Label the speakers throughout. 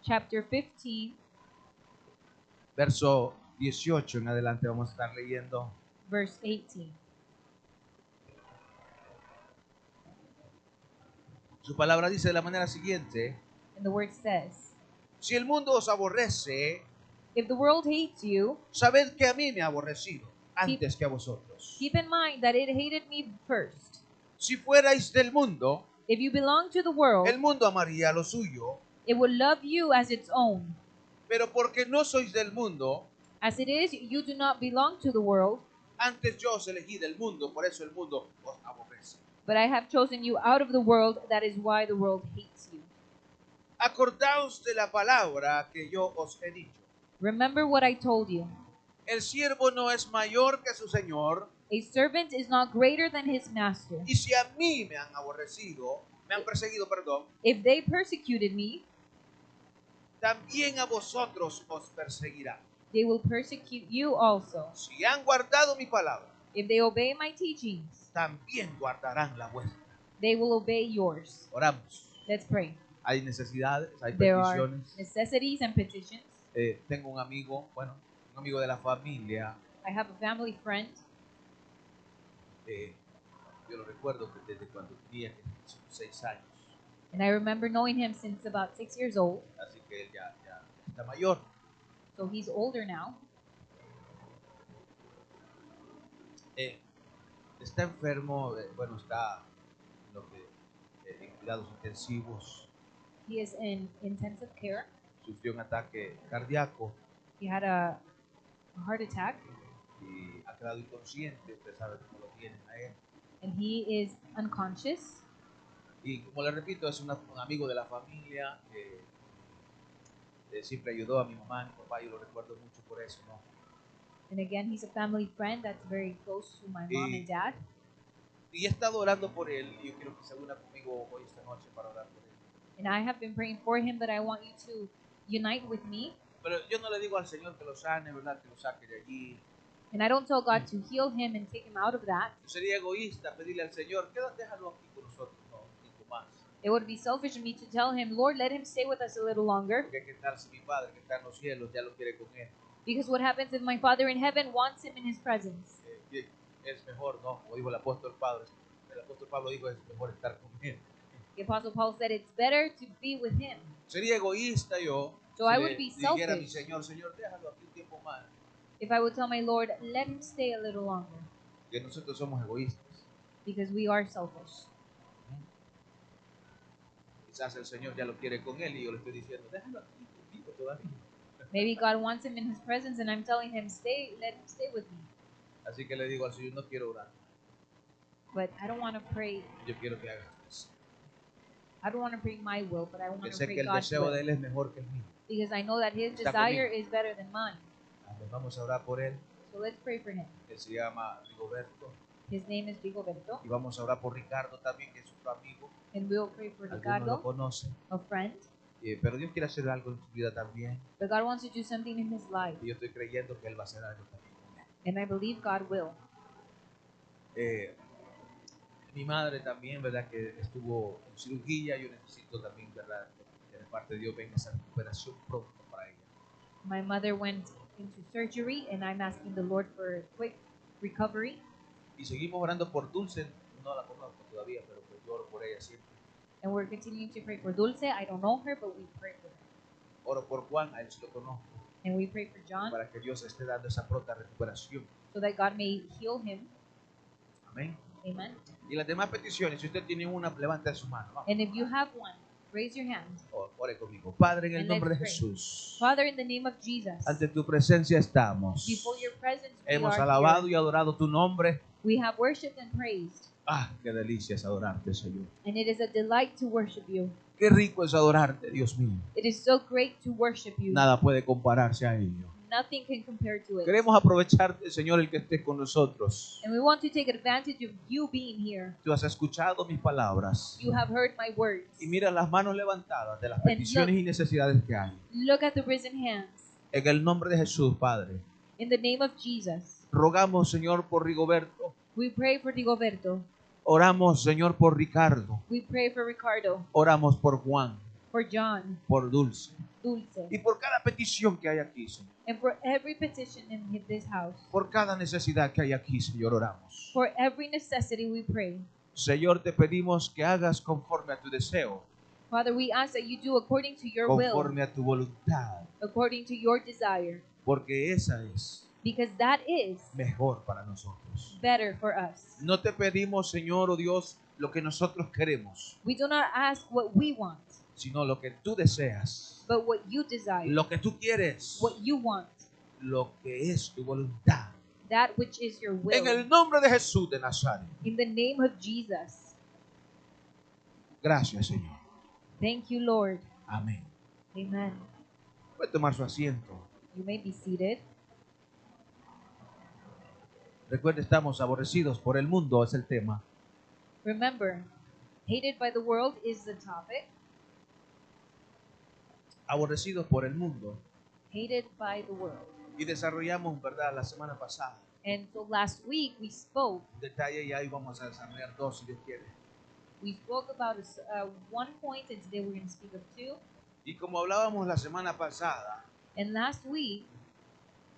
Speaker 1: chapter 15,
Speaker 2: verso 18 en adelante vamos a estar leyendo.
Speaker 1: verse 18.
Speaker 2: Su palabra dice de la manera siguiente:
Speaker 1: And the word says,
Speaker 2: si el mundo os aborrece,
Speaker 1: if the world hates you,
Speaker 2: sabed que a mí me ha aborrecido antes que a vosotros.
Speaker 1: keep in mind that it hated me first.
Speaker 2: Si fuerais del mundo,
Speaker 1: If you belong to the world,
Speaker 2: el mundo amaría lo suyo,
Speaker 1: it would love you as its own.
Speaker 2: pero porque no sois del mundo,
Speaker 1: As it is, you do not belong to the world,
Speaker 2: antes yo os elegí del mundo, por eso el mundo os aborrece.
Speaker 1: but I have chosen you out of the world. That is why the world hates you.
Speaker 2: Acordaos de la palabra que yo os he dicho.
Speaker 1: Remember what I told you.
Speaker 2: El siervo no es mayor que su señor,
Speaker 1: A servant is not greater than his master.
Speaker 2: y si a mí me han perseguido,
Speaker 1: If they persecuted me,
Speaker 2: también a vosotros os perseguirán.
Speaker 1: they will persecute you also.
Speaker 2: Si han guardado mi palabra,
Speaker 1: If they obey my teachings,
Speaker 2: también guardarán la vuestra.
Speaker 1: they will obey yours.
Speaker 2: Oramos.
Speaker 1: Let's pray.
Speaker 2: Hay necesidades, hay
Speaker 1: There are
Speaker 2: peticiones.
Speaker 1: necessities and petitions.
Speaker 2: Tengo un amigo de la familia.
Speaker 1: I have a family friend.
Speaker 2: Yo lo recuerdo que desde cuando tenía 6 años.
Speaker 1: And I remember knowing him since about 6 years old.
Speaker 2: Así que él ya está mayor.
Speaker 1: So he's older now.
Speaker 2: Está enfermo, está en lo que, en cuidados intensivos.
Speaker 1: He is in intensive care.
Speaker 2: Sufrió un ataque cardíaco
Speaker 1: He had a heart attack,
Speaker 2: y ha quedado inconsciente. Usted sabe cómo lo tienen a él.
Speaker 1: and he is unconscious.
Speaker 2: Y como le repito, es un amigo de la familia que siempre ayudó a mi mamá, a mi papá. Yo lo recuerdo mucho por eso, ¿no?
Speaker 1: And again, he's a family friend that's very close to my mom and dad.
Speaker 2: Y he estado orando por él, y yo quiero que se una conmigo hoy esta noche para orar por él.
Speaker 1: And I have been praying for him, but I want you to unite with me.
Speaker 2: Pero yo no le digo al Señor que lo sane, ¿verdad? Que lo saque de allí.
Speaker 1: And I don't tell God to heal him and take him out of that.
Speaker 2: Yo sería egoísta pedirle al Señor, déjalo aquí con nosotros, no, un tiempo más.
Speaker 1: It would be selfish of me to tell him, Lord, let him stay with us a little longer.
Speaker 2: Porque qué tal si mi Padre que está en los cielos ya lo quiere con él.
Speaker 1: Because what happens if my Father in heaven wants him in his presence?
Speaker 2: Es mejor, ¿no? Como dijo el apóstol Pablo dijo, es mejor estar con él.
Speaker 1: The Apostle Paul said it's better to be with him.
Speaker 2: Sería egoísta yo
Speaker 1: So I would be
Speaker 2: dijera a mi
Speaker 1: selfish
Speaker 2: Señor, déjalo aquí un tiempo más.
Speaker 1: if I would tell my Lord, let him stay a little longer.
Speaker 2: Que nosotros somos egoístas.
Speaker 1: Because we are selfish.
Speaker 2: Quizás el Señor ya lo quiere con él y yo le estoy diciendo, déjalo aquí conmigo todavía.
Speaker 1: Maybe God wants him in his presence and I'm telling him, let him stay with me.
Speaker 2: Así que le digo al Señor, no quiero orar.
Speaker 1: But I don't want to pray.
Speaker 2: Yo quiero que hagas eso.
Speaker 1: I don't want to pray my will, but I want
Speaker 2: Que
Speaker 1: to
Speaker 2: sé
Speaker 1: pray
Speaker 2: que el
Speaker 1: God's
Speaker 2: deseo
Speaker 1: will.
Speaker 2: de él es mejor que el mío.
Speaker 1: Because I know that his
Speaker 2: Está
Speaker 1: desire
Speaker 2: conmigo.
Speaker 1: is better than mine.
Speaker 2: Amén. Vamos a orar por él.
Speaker 1: So let's pray for him.
Speaker 2: Él se llama Rigoberto.
Speaker 1: His name is Rigoberto.
Speaker 2: Y vamos a orar por Ricardo también, que es otro amigo.
Speaker 1: And we'll pray for
Speaker 2: Algunos lo
Speaker 1: Ricardo,
Speaker 2: conocen.
Speaker 1: a friend.
Speaker 2: Pero Dios quiere hacer algo en su vida también.
Speaker 1: But God wants to do something in his life.
Speaker 2: Y yo estoy creyendo que Él va a hacer algo también con él.
Speaker 1: And I believe God will.
Speaker 2: Mi madre también, ¿verdad? Que estuvo en cirugía. Yo necesito también, ¿verdad? Que de parte de Dios venga esa recuperación pronto para ella.
Speaker 1: My mother went into surgery and I'm asking the Lord for quick recovery.
Speaker 2: Y seguimos orando por Dulce. No la conozco todavía, pero pues yo oro por ella siempre.
Speaker 1: And we're continuing to pray for Dulce. I don't know her, but we pray for her.
Speaker 2: Oro por Juan, a él sí lo conozco.
Speaker 1: And we pray for John
Speaker 2: Para que Dios esté dando esa pronta recuperación.
Speaker 1: so that God may heal him.
Speaker 2: Amén.
Speaker 1: Amen.
Speaker 2: Y las demás peticiones, si usted tiene una, levante su mano. Vamos.
Speaker 1: And if you have one, raise your hand.
Speaker 2: Ore conmigo. Padre, en el
Speaker 1: And
Speaker 2: nombre de
Speaker 1: let's pray.
Speaker 2: Jesús,
Speaker 1: Father, in the name of Jesus,
Speaker 2: ante tu presencia estamos.
Speaker 1: before your presence we
Speaker 2: Hemos
Speaker 1: are
Speaker 2: alabado
Speaker 1: here.
Speaker 2: y adorado tu nombre.
Speaker 1: We have worshipped and praised.
Speaker 2: Ah, qué delicia es adorarte, Señor.
Speaker 1: And it is a delight to worship you.
Speaker 2: Qué rico es adorarte, Dios mío.
Speaker 1: It is so great to worship you.
Speaker 2: Nada puede compararse a ello.
Speaker 1: Nothing can compare to it.
Speaker 2: Queremos aprovecharte, Señor, el que estés con nosotros.
Speaker 1: And we want to take advantage of you being here.
Speaker 2: Tú has escuchado mis palabras.
Speaker 1: You have heard my words.
Speaker 2: Y mira las manos levantadas de las
Speaker 1: And
Speaker 2: peticiones y necesidades que hay.
Speaker 1: Look at the risen hands.
Speaker 2: En el nombre de Jesús, Padre,
Speaker 1: In the name of Jesus,
Speaker 2: rogamos, Señor, por Rigoberto.
Speaker 1: we pray for Rigoberto.
Speaker 2: Oramos, Señor, por Ricardo.
Speaker 1: We pray for Ricardo.
Speaker 2: Oramos por Juan.
Speaker 1: for John,
Speaker 2: por Dulce
Speaker 1: Dulce,
Speaker 2: y por cada petición que hay aquí, Señor.
Speaker 1: and for every petition in this house.
Speaker 2: Por cada necesidad que hay aquí, Señor, oramos.
Speaker 1: For every necessity we pray.
Speaker 2: Señor, te pedimos que hagas conforme a tu deseo,
Speaker 1: Father, we ask that you do according to your will,
Speaker 2: conforme a tu voluntad,
Speaker 1: according to your desire,
Speaker 2: porque esa es
Speaker 1: because that is
Speaker 2: mejor para nosotros.
Speaker 1: better for us.
Speaker 2: No te pedimos, Señor, oh Dios, lo que nosotros queremos,
Speaker 1: We do not ask what we want,
Speaker 2: sino lo que tú deseas,
Speaker 1: but what you desire,
Speaker 2: lo que tú quieres,
Speaker 1: what you want,
Speaker 2: lo que es tu voluntad.
Speaker 1: that which is your will.
Speaker 2: En el nombre de Jesús de Nazaret.
Speaker 1: In the name of Jesus.
Speaker 2: Gracias, Señor.
Speaker 1: Thank you, Lord.
Speaker 2: Amén.
Speaker 1: Amen.
Speaker 2: Puede tomar su asiento.
Speaker 1: You may be seated.
Speaker 2: Recuerde, estamos aborrecidos por el mundo, es el tema.
Speaker 1: Remember, hated by the world is the topic.
Speaker 2: Aborrecidos por el mundo.
Speaker 1: Hated by the world.
Speaker 2: Y desarrollamos, ¿verdad?, la semana pasada.
Speaker 1: And so last week we spoke.
Speaker 2: Detalle y ahí vamos a desarrollar dos, si Dios quiere.
Speaker 1: We spoke about one point, and today we're going to speak of two.
Speaker 2: Y como hablábamos la semana pasada,
Speaker 1: And last week,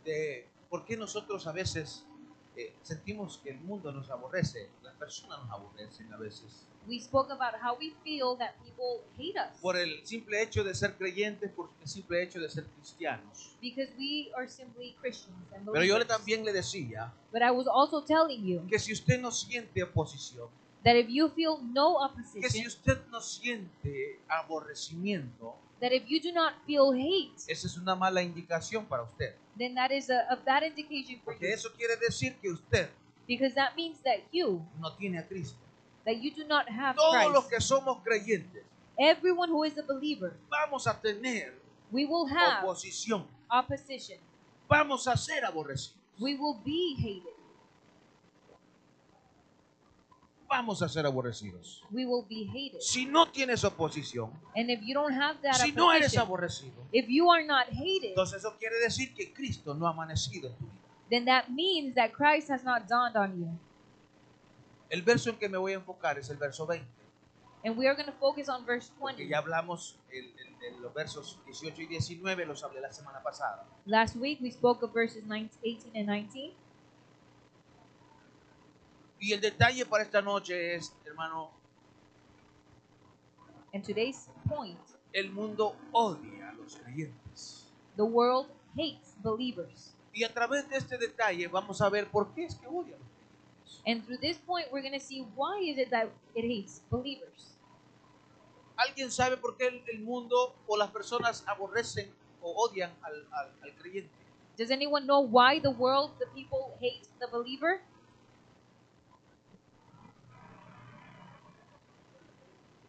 Speaker 2: de por qué nosotros a veces sentimos que el mundo nos aborrece, las personas nos aborrecen a veces.
Speaker 1: we spoke about how we feel that people hate us.
Speaker 2: Por el simple hecho de ser creyentes, por el simple hecho de ser cristianos.
Speaker 1: Because we are simply Christians and
Speaker 2: Pero yo
Speaker 1: believers.
Speaker 2: también le decía
Speaker 1: But I was also telling you
Speaker 2: que si usted no siente oposición,
Speaker 1: that if you feel no
Speaker 2: que si
Speaker 1: opposition,
Speaker 2: usted no siente aborrecimiento,
Speaker 1: that if you do not feel hate,
Speaker 2: esa es una mala indicación para usted.
Speaker 1: then that is a bad indication for
Speaker 2: Porque
Speaker 1: you.
Speaker 2: eso quiere decir que usted
Speaker 1: Because that means that you,
Speaker 2: no tiene a Cristo.
Speaker 1: that you do not have
Speaker 2: Todos los
Speaker 1: Christ.
Speaker 2: que somos creyentes
Speaker 1: Everyone who is a believer,
Speaker 2: vamos a tener
Speaker 1: we will have
Speaker 2: oposición.
Speaker 1: opposition.
Speaker 2: Vamos a ser aborrecidos.
Speaker 1: We will be hated.
Speaker 2: Vamos a ser aborrecidos.
Speaker 1: We will be hated.
Speaker 2: Si no tienes oposición,
Speaker 1: And if you don't have that
Speaker 2: si no eres
Speaker 1: opposition,
Speaker 2: aborrecido,
Speaker 1: if you are not hated,
Speaker 2: entonces eso quiere decir que Cristo no ha amanecido en tu vida.
Speaker 1: then that means that Christ has not dawned on you.
Speaker 2: El verso en que me voy a enfocar es el verso 20.
Speaker 1: And we are going to focus on verse
Speaker 2: Porque
Speaker 1: 20.
Speaker 2: ya hablamos en los versos 18 y 19, los hablé la semana pasada.
Speaker 1: Last week we spoke of verses 18 and 19.
Speaker 2: Y el detalle para esta noche es, hermano,
Speaker 1: And today's point,
Speaker 2: el mundo odia a los creyentes.
Speaker 1: the world hates believers.
Speaker 2: Y a través de este detalle vamos a ver por qué es que odia a los creyentes.
Speaker 1: And through this point we're going to see why is it that it hates believers.
Speaker 2: ¿Alguien sabe por qué el mundo o las personas aborrecen o odian al creyente?
Speaker 1: Does anyone know why the world, the people hate the believer?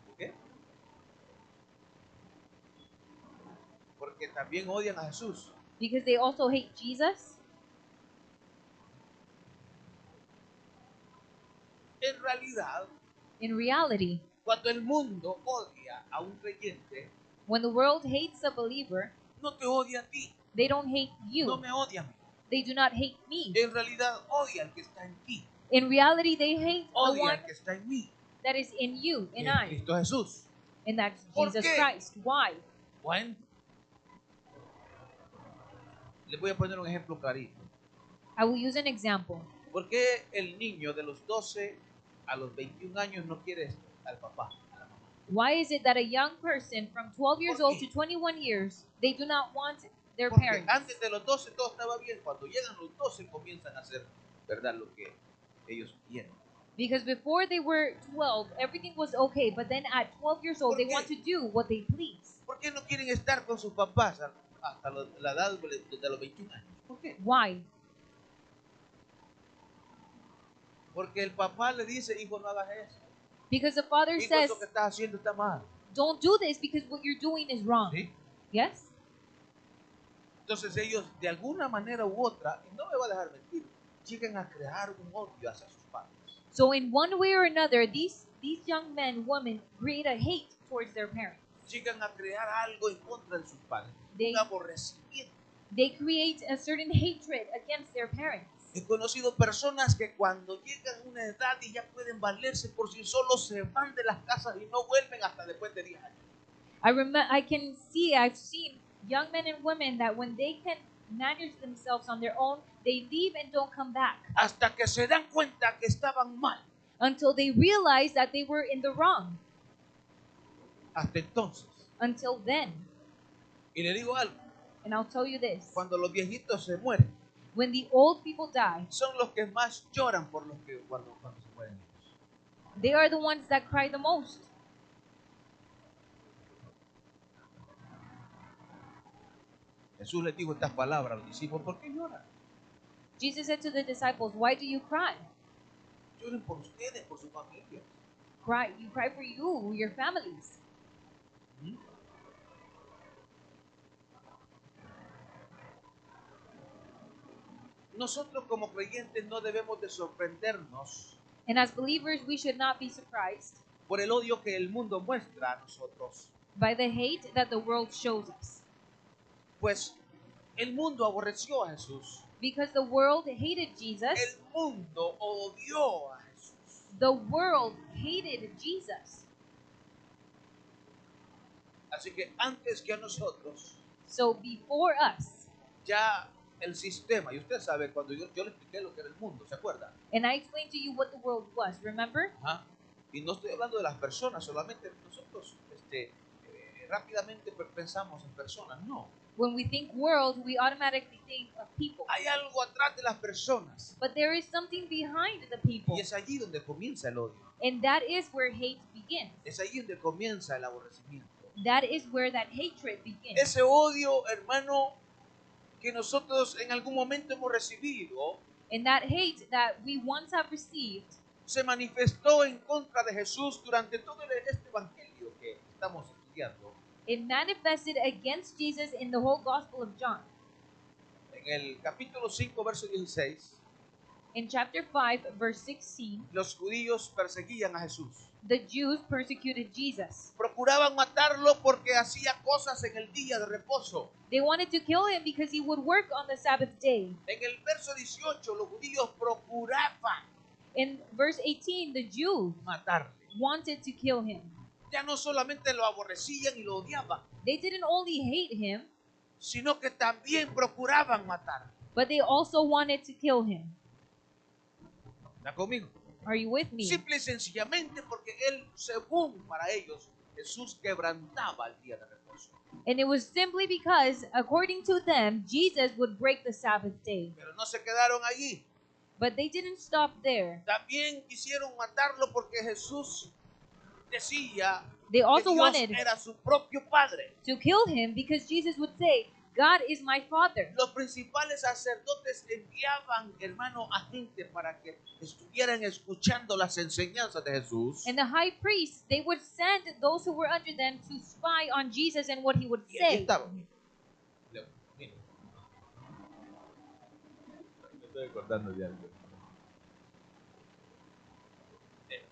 Speaker 2: ¿Por qué? Porque también odian a Jesús.
Speaker 1: Because they also hate Jesus?
Speaker 2: En realidad,
Speaker 1: In reality,
Speaker 2: cuando el mundo odia a un creyente,
Speaker 1: when the world hates a believer,
Speaker 2: no te odia a ti,
Speaker 1: they don't hate
Speaker 2: no
Speaker 1: you.
Speaker 2: me odia a mí.
Speaker 1: They do not hate me.
Speaker 2: En realidad odia al que está en ti,
Speaker 1: In reality, they hate the
Speaker 2: odia
Speaker 1: one
Speaker 2: al que está en mí,
Speaker 1: that is in you,
Speaker 2: que
Speaker 1: in
Speaker 2: es
Speaker 1: I,
Speaker 2: Cristo Jesús.
Speaker 1: and that's
Speaker 2: ¿Por
Speaker 1: Jesus
Speaker 2: qué?
Speaker 1: Christ. Why?
Speaker 2: Bueno, les voy a poner un ejemplo clarito.
Speaker 1: I will use an example.
Speaker 2: ¿Por qué el niño de los 12 a los 21 años no quiere al papá, a la mamá?
Speaker 1: Why is it that a young person from 12 years
Speaker 2: ¿Por
Speaker 1: old
Speaker 2: qué?
Speaker 1: to 21 years, they do not want their
Speaker 2: Porque
Speaker 1: parents?
Speaker 2: antes de los 12 todo estaba bien. Cuando llegan los 12 comienzan a hacer, ¿verdad?, lo que ellos quieren.
Speaker 1: Because before they were 12, everything was okay, but then at 12 years old,
Speaker 2: ¿Por
Speaker 1: they
Speaker 2: qué?
Speaker 1: want to do what they please.
Speaker 2: ¿Por qué no quieren estar con sus papás hasta la edad de los 21 años? ¿Por qué?
Speaker 1: Why?
Speaker 2: Porque el papá le dice, hijo, no hagas eso.
Speaker 1: Because the father
Speaker 2: Hijo,
Speaker 1: says,
Speaker 2: eso que estás haciendo está mal.
Speaker 1: don't do this because what you're doing is wrong.
Speaker 2: ¿Sí?
Speaker 1: Yes?
Speaker 2: Entonces ellos, de alguna manera u otra, y no me va a dejar mentir, llegan a crear un odio hacia sus padres.
Speaker 1: So in one way or another, these young men, women, create a hate towards their parents.
Speaker 2: Llegan a crear algo en contra de sus padres.
Speaker 1: They-
Speaker 2: Un aborrecimiento.
Speaker 1: They create a certain hatred against their parents.
Speaker 2: He conocido personas que cuando llegan a una edad y ya pueden valerse por sí solos, se van de las casas y no vuelven hasta después de 10 años.
Speaker 1: I've seen young men and women that when they can manage themselves on their own, they leave and don't come back
Speaker 2: hasta que se dan cuenta que estaban mal.
Speaker 1: until they realize that they were in the wrong.
Speaker 2: Hasta entonces.
Speaker 1: Until then.
Speaker 2: Y le digo algo,
Speaker 1: And I'll tell you this.
Speaker 2: cuando los viejitos se mueren,
Speaker 1: When the old people die,
Speaker 2: son los que más lloran por los que cuando se mueren ellos.
Speaker 1: they are the ones that cry the most.
Speaker 2: Jesús les dijo estas palabras a los discípulos, ¿por qué lloran?
Speaker 1: Jesus said to the disciples, why do you cry?
Speaker 2: Lloren por ustedes, por sus familias.
Speaker 1: You cry for you, your families.
Speaker 2: ¿Mm? Nosotros como creyentes no debemos de sorprendernos
Speaker 1: And as believers, we should not be surprised
Speaker 2: por el odio que el mundo muestra a nosotros.
Speaker 1: by the hate that the world shows us.
Speaker 2: Pues el mundo aborreció a Jesús.
Speaker 1: Because the world hated Jesus.
Speaker 2: El mundo odió a Jesús.
Speaker 1: The world hated Jesus.
Speaker 2: Así que antes que a nosotros,
Speaker 1: So before us,
Speaker 2: ya el sistema, y usted sabe, cuando yo le expliqué lo que era el mundo, ¿se acuerda?
Speaker 1: and I explained to you what the world was, remember?
Speaker 2: Ajá. Y no estoy hablando de las personas, solamente nosotros rápidamente pensamos en personas, no.
Speaker 1: When we think world, we automatically think of people.
Speaker 2: Hay algo atrás de las personas.
Speaker 1: But there is something behind the people.
Speaker 2: Y es allí donde comienza el odio.
Speaker 1: And that is where hate begins.
Speaker 2: Es allí donde comienza el aborrecimiento.
Speaker 1: That is where that hatred begins.
Speaker 2: Ese odio, hermano, que nosotros en algún momento hemos recibido,
Speaker 1: And that hate that we once have received
Speaker 2: se manifestó en contra de Jesús durante todo este evangelio que estamos estudiando.
Speaker 1: it manifested against Jesus in the whole Gospel of John.
Speaker 2: En el capítulo 5, verso 16,
Speaker 1: In chapter 5, verse 16,
Speaker 2: los judíos perseguían a Jesús.
Speaker 1: the Jews persecuted Jesus.
Speaker 2: Procuraban matarlo porque hacía cosas en el día de reposo.
Speaker 1: They wanted to kill him because he would work on the Sabbath day.
Speaker 2: En el verso 18, los judíos procuraban
Speaker 1: In verse 18, the Jews
Speaker 2: matarle.
Speaker 1: wanted to kill him.
Speaker 2: Ya no solamente lo aborrecían y lo odiaban,
Speaker 1: They didn't only hate him,
Speaker 2: sino que también procuraban matarlo.
Speaker 1: but they also wanted to kill him.
Speaker 2: ¿Está conmigo?
Speaker 1: Are you with me?
Speaker 2: Simple y sencillamente porque él, según para ellos, Jesús quebrantaba el día de reposo.
Speaker 1: And it was simply because, according to them, Jesus would break the Sabbath day.
Speaker 2: Pero no se quedaron allí.
Speaker 1: But they didn't stop there.
Speaker 2: También quisieron matarlo porque Jesús decía
Speaker 1: They
Speaker 2: que
Speaker 1: also
Speaker 2: Dios
Speaker 1: wanted
Speaker 2: era su propio Padre.
Speaker 1: to kill him because Jesus would say, God is my Father.
Speaker 2: Los principales sacerdotes enviaban, hermano, a gente para que estuvieran escuchando las enseñanzas de Jesús.
Speaker 1: And the high priests, they would send those who were under them to spy on Jesus and what he would
Speaker 2: Y ahí
Speaker 1: say.
Speaker 2: estaba. Mira. Me estoy acordando de algo.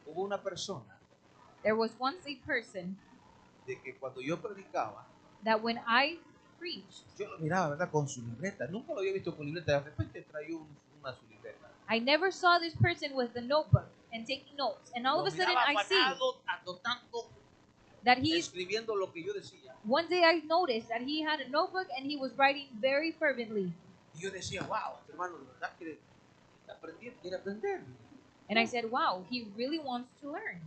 Speaker 2: Hubo una persona
Speaker 1: There was once a person
Speaker 2: de que cuando yo predicaba,
Speaker 1: that when I preached,
Speaker 2: yo lo miraba, ¿verdad? Con su libreta. Nunca lo había visto con libreta. De repente traía una su libreta.
Speaker 1: I never saw this person with a notebook and taking notes. And all
Speaker 2: Lo
Speaker 1: of a sudden
Speaker 2: miraba
Speaker 1: I see
Speaker 2: afanado, anotando,
Speaker 1: that he's,
Speaker 2: escribiendo lo que yo decía.
Speaker 1: one day I noticed that he had a notebook and he was writing very fervently.
Speaker 2: Y yo decía, wow, este hermano de verdad quiere aprender.
Speaker 1: And I said, wow, he really wants to learn.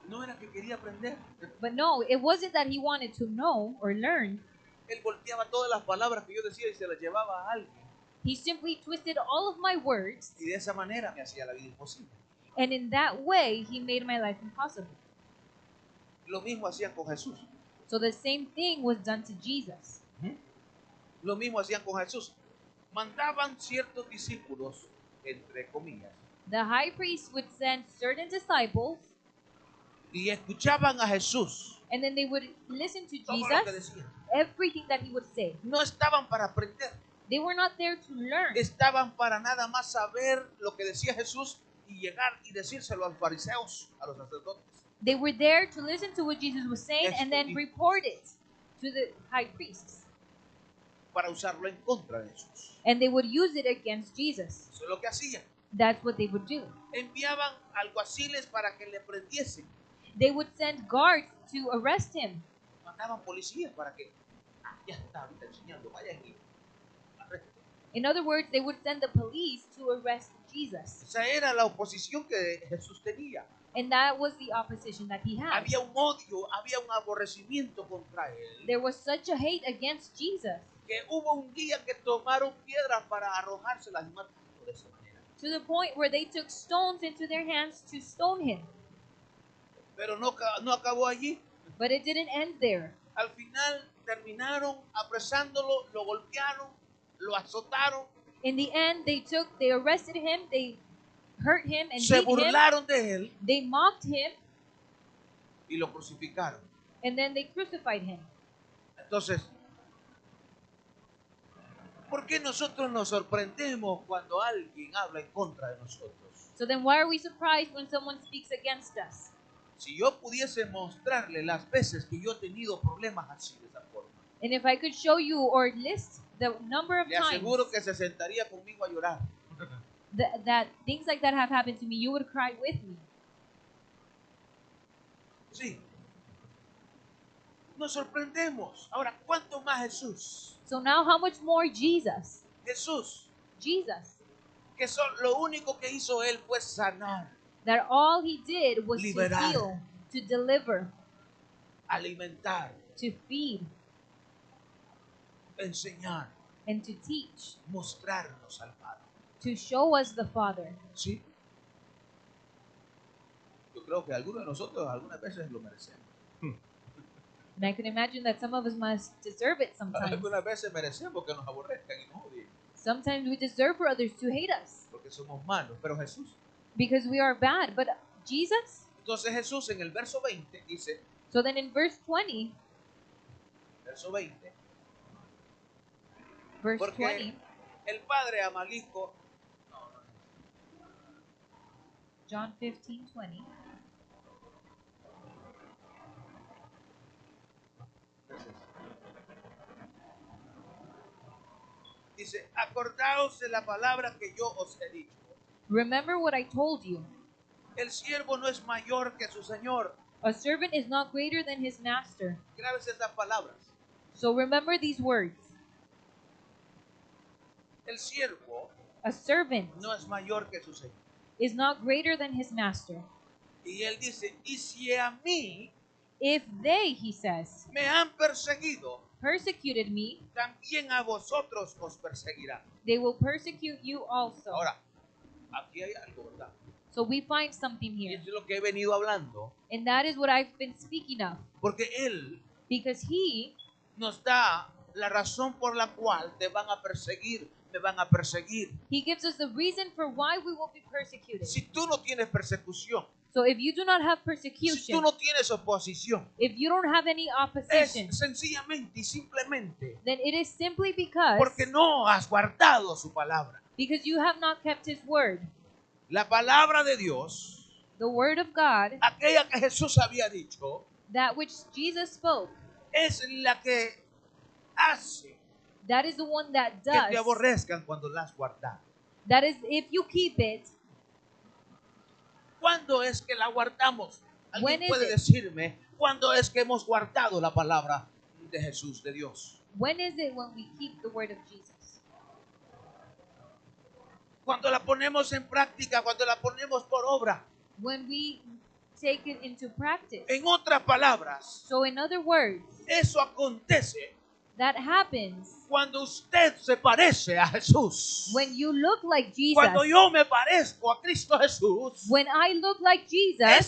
Speaker 2: No era que quería aprender.
Speaker 1: But no, it wasn't that he wanted to know or learn.
Speaker 2: Él volteaba todas las palabras que yo decía y se las llevaba a alguien.
Speaker 1: He simply twisted all of my words,
Speaker 2: Y de esa manera me hacía la vida imposible.
Speaker 1: and in that way, he made my life impossible.
Speaker 2: Lo mismo hacían con Jesús.
Speaker 1: So the same thing was done to Jesus.
Speaker 2: Lo mismo hacían con Jesús. Mandaban ciertos discípulos, entre comillas,
Speaker 1: The high priest would send certain disciples,
Speaker 2: y escuchaban a Jesús.
Speaker 1: and then they would listen to
Speaker 2: Todo lo que
Speaker 1: Jesus,
Speaker 2: decía.
Speaker 1: everything that he would say.
Speaker 2: No estaban para aprender.
Speaker 1: They were not there to learn.
Speaker 2: Estaban para nada más saber lo que decía Jesús y llegar y decírselo a los fariseos, a los sacerdotes.
Speaker 1: They were there to listen to what Jesus was saying and then
Speaker 2: Esto-
Speaker 1: report it to the high priests.
Speaker 2: Para usarlo en contra de Jesús.
Speaker 1: And they would use it against Jesus.
Speaker 2: Eso es lo que hacían.
Speaker 1: That's what they would do.
Speaker 2: Enviaban alguaciles para que le prendiesen.
Speaker 1: They would send guards to arrest him.
Speaker 2: mandaban policías para que, ya está ahorita enseñando, vayan y arresten.
Speaker 1: In other words, they would send the police to arrest Jesus.
Speaker 2: Esa era la oposición que Jesús tenía.
Speaker 1: And that was the opposition that he had.
Speaker 2: Había un odio, había un aborrecimiento contra él.
Speaker 1: There was such a hate against Jesus,
Speaker 2: Que hubo un día que tomaron piedras para arrojárselas y matarlo de esa manera.
Speaker 1: to the point where they took stones into their hands to stone him.
Speaker 2: Pero no acabó allí.
Speaker 1: But it didn't end there.
Speaker 2: Al final terminaron apresándolo, lo golpearon, lo azotaron.
Speaker 1: In the end, they arrested him, they hurt him and
Speaker 2: Se
Speaker 1: beat him.
Speaker 2: burlaron de él
Speaker 1: They mocked him,
Speaker 2: y lo crucificaron.
Speaker 1: and then they crucified him.
Speaker 2: Entonces, ¿por qué nosotros nos sorprendemos cuando alguien habla en contra de nosotros?
Speaker 1: So then why are we surprised when someone speaks against us?
Speaker 2: Si yo pudiese mostrarle las veces que yo he tenido problemas así de esa forma,
Speaker 1: And if I could show you or list the number of
Speaker 2: le
Speaker 1: times
Speaker 2: aseguro que se sentaría conmigo a llorar.
Speaker 1: that things like that have happened to me, you would cry with me.
Speaker 2: Sí. Nos sorprendemos. Ahora, ¿cuánto más Jesús?
Speaker 1: So now how much more Jesus?
Speaker 2: Jesús,
Speaker 1: Jesus.
Speaker 2: que lo único que hizo él fue sanar,
Speaker 1: That all he did was
Speaker 2: liberar,
Speaker 1: to heal, to deliver,
Speaker 2: alimentar,
Speaker 1: to feed,
Speaker 2: enseñar,
Speaker 1: and to teach,
Speaker 2: mostrarnos al Padre.
Speaker 1: to show us the Father.
Speaker 2: ¿Sí? Yo creo que algunos de nosotros algunas veces lo merecemos.
Speaker 1: And I can imagine that some of us must deserve it sometimes.
Speaker 2: Algunas veces merecemos que nos aborrezcan y nos odien,
Speaker 1: Sometimes we deserve for others to hate us
Speaker 2: porque somos malos. Pero Jesús,
Speaker 1: because we are bad. But Jesus?
Speaker 2: entonces Jesús en el verso 20 dice,
Speaker 1: So then in verse 20,
Speaker 2: verso 20,
Speaker 1: verse
Speaker 2: porque
Speaker 1: 20,
Speaker 2: el padre Amalíco,
Speaker 1: John 15:20.
Speaker 2: dice, acordaos de la palabra que yo os he dicho.
Speaker 1: Remember what I told you.
Speaker 2: El siervo no es mayor que su señor.
Speaker 1: A servant is not greater than his master.
Speaker 2: Graves estas palabras.
Speaker 1: So remember these words.
Speaker 2: El siervo
Speaker 1: A servant
Speaker 2: no es mayor que su señor.
Speaker 1: is not greater than his master.
Speaker 2: Y él dice, y si a mí
Speaker 1: If they, he says,
Speaker 2: me han perseguido,
Speaker 1: persecuted me,
Speaker 2: también a vosotros os perseguirán.
Speaker 1: they will persecute you also.
Speaker 2: Ahora, aquí hay algo, ¿verdad?
Speaker 1: So we find something
Speaker 2: Y
Speaker 1: here.
Speaker 2: eso es lo que he venido hablando,
Speaker 1: And that is what I've been speaking of.
Speaker 2: porque él
Speaker 1: Because he
Speaker 2: nos da la razón por la cual te van a perseguir, me van a perseguir.
Speaker 1: gives us the reason for why we will be persecuted.
Speaker 2: Si tú no tienes persecución,
Speaker 1: So if you do not have
Speaker 2: si
Speaker 1: persecution,
Speaker 2: tú no tienes oposición,
Speaker 1: if you don't have any opposition,
Speaker 2: es sencillamente y simplemente
Speaker 1: then it is simply because
Speaker 2: porque no has guardado su palabra.
Speaker 1: you have not kept his word.
Speaker 2: La palabra de Dios,
Speaker 1: The word of God,
Speaker 2: aquella que Jesús había dicho,
Speaker 1: that which Jesus spoke,
Speaker 2: es la que hace
Speaker 1: that is the one that
Speaker 2: que te
Speaker 1: does.
Speaker 2: aborrezcan cuando la has guardado.
Speaker 1: That is, if you keep it,
Speaker 2: ¿Cuándo es que la guardamos?
Speaker 1: When
Speaker 2: ¿Alguien
Speaker 1: is
Speaker 2: puede
Speaker 1: it?
Speaker 2: decirme cuándo es que hemos guardado la palabra de Jesús, de Dios?
Speaker 1: when is it when we keep the word of Jesus?
Speaker 2: Cuando la ponemos en práctica, cuando la ponemos por obra.
Speaker 1: When we take it into practice.
Speaker 2: En otras palabras,
Speaker 1: So in other words,
Speaker 2: eso acontece
Speaker 1: that happens
Speaker 2: cuando usted se parece a Jesús.
Speaker 1: when you look like Jesus.
Speaker 2: Cuando yo me parezco a Cristo Jesús,
Speaker 1: When I look like
Speaker 2: es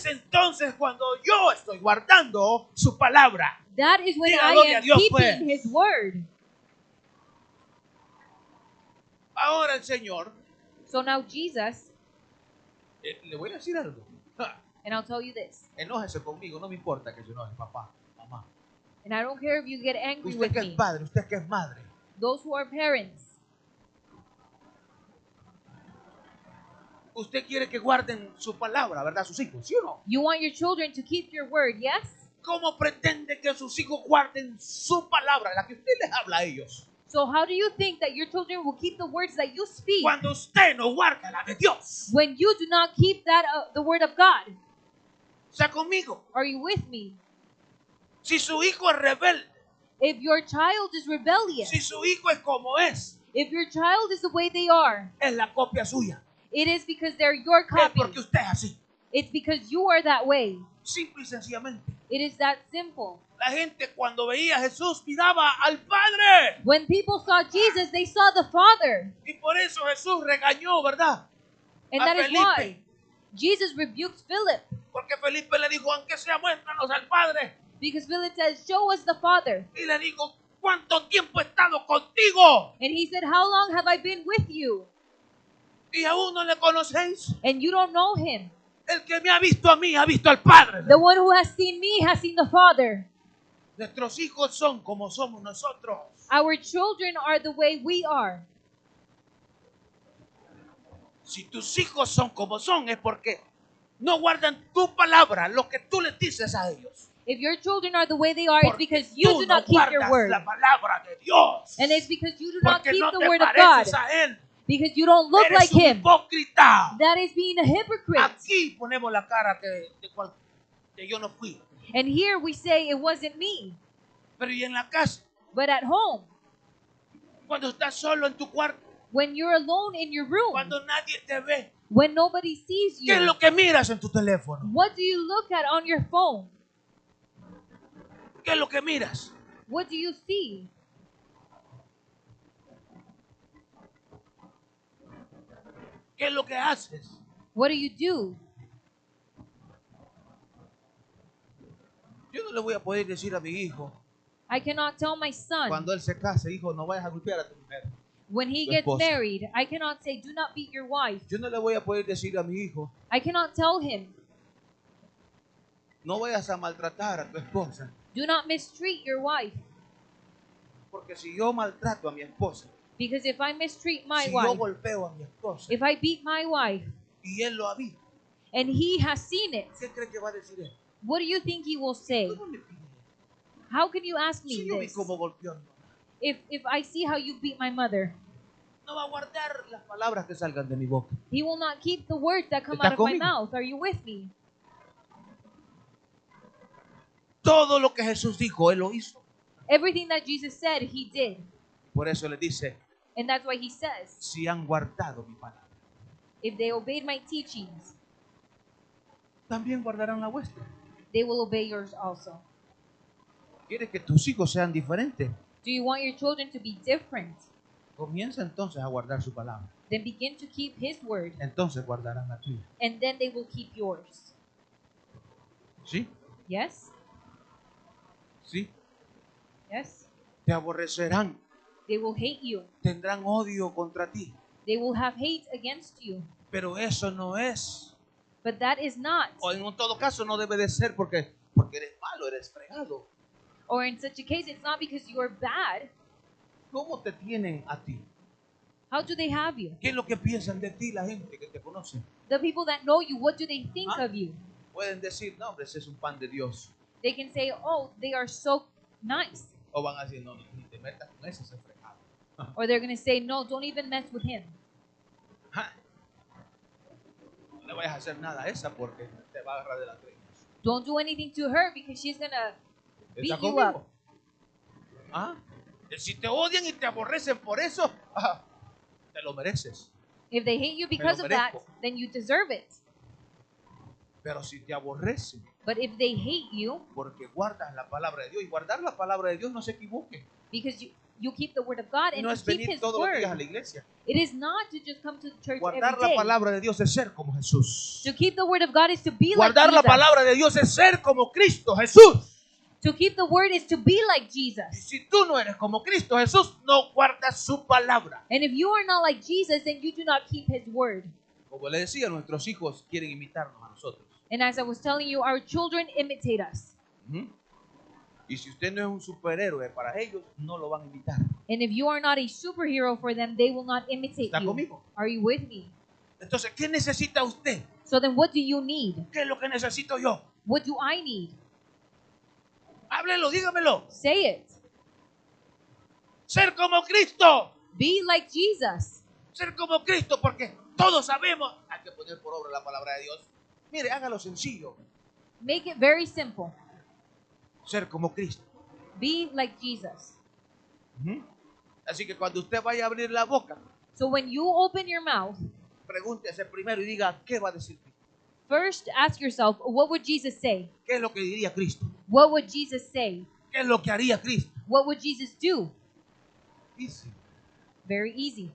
Speaker 1: Jesus,
Speaker 2: entonces cuando yo estoy guardando su palabra.
Speaker 1: that is when
Speaker 2: Diga
Speaker 1: I
Speaker 2: gloria a
Speaker 1: am
Speaker 2: Dios,
Speaker 1: keeping
Speaker 2: pues.
Speaker 1: his word.
Speaker 2: Ahora el Señor,
Speaker 1: So now Jesus,
Speaker 2: le voy a decir algo.
Speaker 1: and I'll tell you this,
Speaker 2: Enójese conmigo, no me importa que se enoje, papá, mamá.
Speaker 1: and I don't care if you get angry
Speaker 2: Usted
Speaker 1: with
Speaker 2: que es
Speaker 1: me,
Speaker 2: padre, usted que es madre.
Speaker 1: those who are parents,
Speaker 2: Usted quiere que guarden su palabra, ¿verdad? Sus hijos, ¿sí o no?
Speaker 1: you want your children to keep your word, yes?
Speaker 2: ¿Cómo pretende que sus hijos guarden su palabra, la que usted les habla a ellos?
Speaker 1: So how do you think that your children will keep the words that you speak
Speaker 2: Cuando usted no guarda la de Dios.
Speaker 1: when you do not keep that the word of God?
Speaker 2: ¿Está conmigo?
Speaker 1: Are you with me?
Speaker 2: Si su hijo es rebelde,
Speaker 1: If your child is rebellious,
Speaker 2: si su hijo es como es
Speaker 1: if your child is the way they are,
Speaker 2: la copia suya.
Speaker 1: it is because they're your
Speaker 2: Es
Speaker 1: copy.
Speaker 2: porque usted es así.
Speaker 1: It's because you are that way.
Speaker 2: Simple y sencillamente.
Speaker 1: It is that simple.
Speaker 2: La gente cuando veía a Jesús miraba al Padre.
Speaker 1: When people saw Jesus, they saw the Father.
Speaker 2: Y por eso Jesús regañó, ¿verdad?
Speaker 1: And
Speaker 2: A
Speaker 1: that is
Speaker 2: Felipe.
Speaker 1: why Jesus rebuked Philip.
Speaker 2: Porque Felipe le dijo, aunque sea, muéstranos al Padre.
Speaker 1: Because Philip says, show us the Father.
Speaker 2: Y le dijo, ¿cuánto tiempo he estado contigo?
Speaker 1: And he said, how long have I been with you?
Speaker 2: Y aún no le conocéis.
Speaker 1: And you don't know him.
Speaker 2: El que me ha visto a mí, ha visto al Padre.
Speaker 1: The one who has seen me has seen the Father.
Speaker 2: Nuestros hijos son como somos nosotros.
Speaker 1: Our children are the way we are.
Speaker 2: Si tus hijos son como son, es porque no guardan tu palabra, lo que tú les dices a ellos.
Speaker 1: If your children are the way they are, it's
Speaker 2: Porque
Speaker 1: because you
Speaker 2: tú
Speaker 1: do
Speaker 2: no
Speaker 1: not keep your
Speaker 2: guardas
Speaker 1: word.
Speaker 2: la palabra de Dios.
Speaker 1: And it's because you do not
Speaker 2: Porque
Speaker 1: keep
Speaker 2: no
Speaker 1: the
Speaker 2: te
Speaker 1: word of God.
Speaker 2: pareces a Él.
Speaker 1: Because you don't look
Speaker 2: Eres
Speaker 1: like
Speaker 2: un
Speaker 1: him.
Speaker 2: hipócrita.
Speaker 1: That is being a hypocrite.
Speaker 2: Aquí ponemos la cara que yo no fui.
Speaker 1: And here we say it wasn't me.
Speaker 2: Pero y en la casa,
Speaker 1: But at home,
Speaker 2: cuando estás solo en tu cuarto,
Speaker 1: when you're alone in your room,
Speaker 2: cuando nadie te ve,
Speaker 1: when nobody sees
Speaker 2: ¿qué es
Speaker 1: you,
Speaker 2: lo que miras en tu teléfono?
Speaker 1: what do you look at on your phone?
Speaker 2: ¿Qué es lo que miras?
Speaker 1: What do you see?
Speaker 2: ¿Qué es lo que haces?
Speaker 1: What do you do?
Speaker 2: Yo no le voy a poder decir a mi hijo,
Speaker 1: I cannot tell my son,
Speaker 2: cuando él se case, hijo, no vayas a golpear a tu mujer.
Speaker 1: when he
Speaker 2: tu
Speaker 1: gets
Speaker 2: esposa.
Speaker 1: married, I cannot say, do not beat your wife.
Speaker 2: Yo no le voy a poder decir a mi hijo,
Speaker 1: I cannot tell him,
Speaker 2: no vayas a maltratar a tu esposa.
Speaker 1: do not mistreat your wife.
Speaker 2: Porque si yo maltrato a mi esposa,
Speaker 1: Because if I mistreat my
Speaker 2: si yo
Speaker 1: wife,
Speaker 2: golpeo a mi esposa
Speaker 1: if I beat my wife,
Speaker 2: y él lo ha visto,
Speaker 1: and he has seen it,
Speaker 2: ¿qué cree que va a decir él?
Speaker 1: what do you think he will say?
Speaker 2: ¿Cómo me pide?
Speaker 1: How can you ask
Speaker 2: Si
Speaker 1: me
Speaker 2: yo vi
Speaker 1: this?
Speaker 2: cómo golpeó a mi mamá.
Speaker 1: If I see how you beat my mother,
Speaker 2: No va a guardar las palabras que salgan de mi boca.
Speaker 1: he will not keep the words that come
Speaker 2: ¿Estás
Speaker 1: out of my
Speaker 2: conmigo?
Speaker 1: mouth. Are you with me?
Speaker 2: Todo lo que Jesús dijo, él lo hizo.
Speaker 1: Everything that Jesus said, he did.
Speaker 2: Por eso le dice,
Speaker 1: And that's why he says,
Speaker 2: si han guardado mi palabra,
Speaker 1: if they obeyed my teachings,
Speaker 2: también guardarán la vuestra.
Speaker 1: they will obey yours also.
Speaker 2: ¿Quieres que tus hijos sean diferentes?
Speaker 1: Do you want your children to be different?
Speaker 2: Comienza entonces a guardar su palabra.
Speaker 1: Then begin to keep his word,
Speaker 2: Entonces guardarán la tuya.
Speaker 1: and then they will keep yours.
Speaker 2: ¿Sí?
Speaker 1: Yes?
Speaker 2: ¿Sí?
Speaker 1: Yes?
Speaker 2: Te aborrecerán.
Speaker 1: They will hate you.
Speaker 2: Tendrán odio contra ti.
Speaker 1: They will have hate against you.
Speaker 2: Pero eso no es.
Speaker 1: But that is not.
Speaker 2: O en todo caso no debe de ser porque eres malo, eres fregado.
Speaker 1: Or in such a case, it's not because you are bad.
Speaker 2: ¿Cómo te tienen a ti?
Speaker 1: How do they have you?
Speaker 2: ¿Qué es lo que piensan de ti la gente que te conoce?
Speaker 1: The people that know you, what do they think
Speaker 2: Ah.
Speaker 1: of you?
Speaker 2: Pueden decir, no, hombre, ese es un pan de Dios.
Speaker 1: They can say, oh, they are so nice.
Speaker 2: O van a decir, no, ni te metas con ese fregado.
Speaker 1: Or they're going to say, no, don't even mess with him.
Speaker 2: Ja. No le vayas a hacer nada a esa porque te va a agarrar de las greñas.
Speaker 1: Don't do anything to her because she's going to beat
Speaker 2: ¿Está
Speaker 1: you
Speaker 2: conmigo?
Speaker 1: up.
Speaker 2: ¿Ah? Si te odian y te aborrecen por eso, te lo mereces.
Speaker 1: If they hate you because
Speaker 2: lo
Speaker 1: of that,
Speaker 2: merezco.
Speaker 1: then you deserve it.
Speaker 2: Pero si te aborrecen
Speaker 1: But if they hate you
Speaker 2: porque guardas la palabra de Dios, y guardar la palabra de Dios, no se equivoque,
Speaker 1: because you keep the word of God and
Speaker 2: no
Speaker 1: you
Speaker 2: es
Speaker 1: keep
Speaker 2: venir
Speaker 1: his
Speaker 2: todos los días a
Speaker 1: word,
Speaker 2: la iglesia.
Speaker 1: it is not to just come to the church
Speaker 2: Guardar
Speaker 1: every
Speaker 2: la
Speaker 1: day.
Speaker 2: palabra de Dios es ser como Jesús.
Speaker 1: To keep the word of God is to be like
Speaker 2: Guardar la
Speaker 1: Jesus.
Speaker 2: palabra de Dios es ser como Cristo Jesús.
Speaker 1: To keep the word is to be like
Speaker 2: Y
Speaker 1: Jesus.
Speaker 2: si tú no eres como Cristo Jesús, no guardas su palabra.
Speaker 1: And if you are not like Jesus, then you do not keep his word.
Speaker 2: Como le decía, nuestros hijos quieren imitarnos a nosotros.
Speaker 1: And as I was telling you, our children imitate us.
Speaker 2: Ujú. Y si usted no es un superhéroe para ellos, no lo van a imitar.
Speaker 1: And if you are not a superhero for them, they will not imitate
Speaker 2: ¿Está
Speaker 1: you.
Speaker 2: conmigo?
Speaker 1: Are you with me?
Speaker 2: Entonces, ¿qué necesita usted?
Speaker 1: So then what do you need?
Speaker 2: ¿Qué es lo que necesito yo?
Speaker 1: What do I need?
Speaker 2: Háblelo, dígamelo.
Speaker 1: Say it.
Speaker 2: Ser como Cristo.
Speaker 1: Be like Jesus.
Speaker 2: Ser como Cristo, porque todos sabemos, hay que poner por obra la palabra de Dios. Mire, hágalo sencillo.
Speaker 1: Make it very simple.
Speaker 2: ser como Cristo.
Speaker 1: Be like Jesus.
Speaker 2: Ujú. Así que cuando usted vaya a abrir la boca,
Speaker 1: So when you open your mouth,
Speaker 2: pregúntese primero y diga, ¿qué va a decir Cristo?
Speaker 1: first ask yourself, what would Jesus say?
Speaker 2: ¿Qué es lo que diría Cristo?
Speaker 1: What would Jesus say?
Speaker 2: ¿Qué es lo que haría Cristo?
Speaker 1: What would Jesus do?
Speaker 2: Dice,
Speaker 1: Very easy.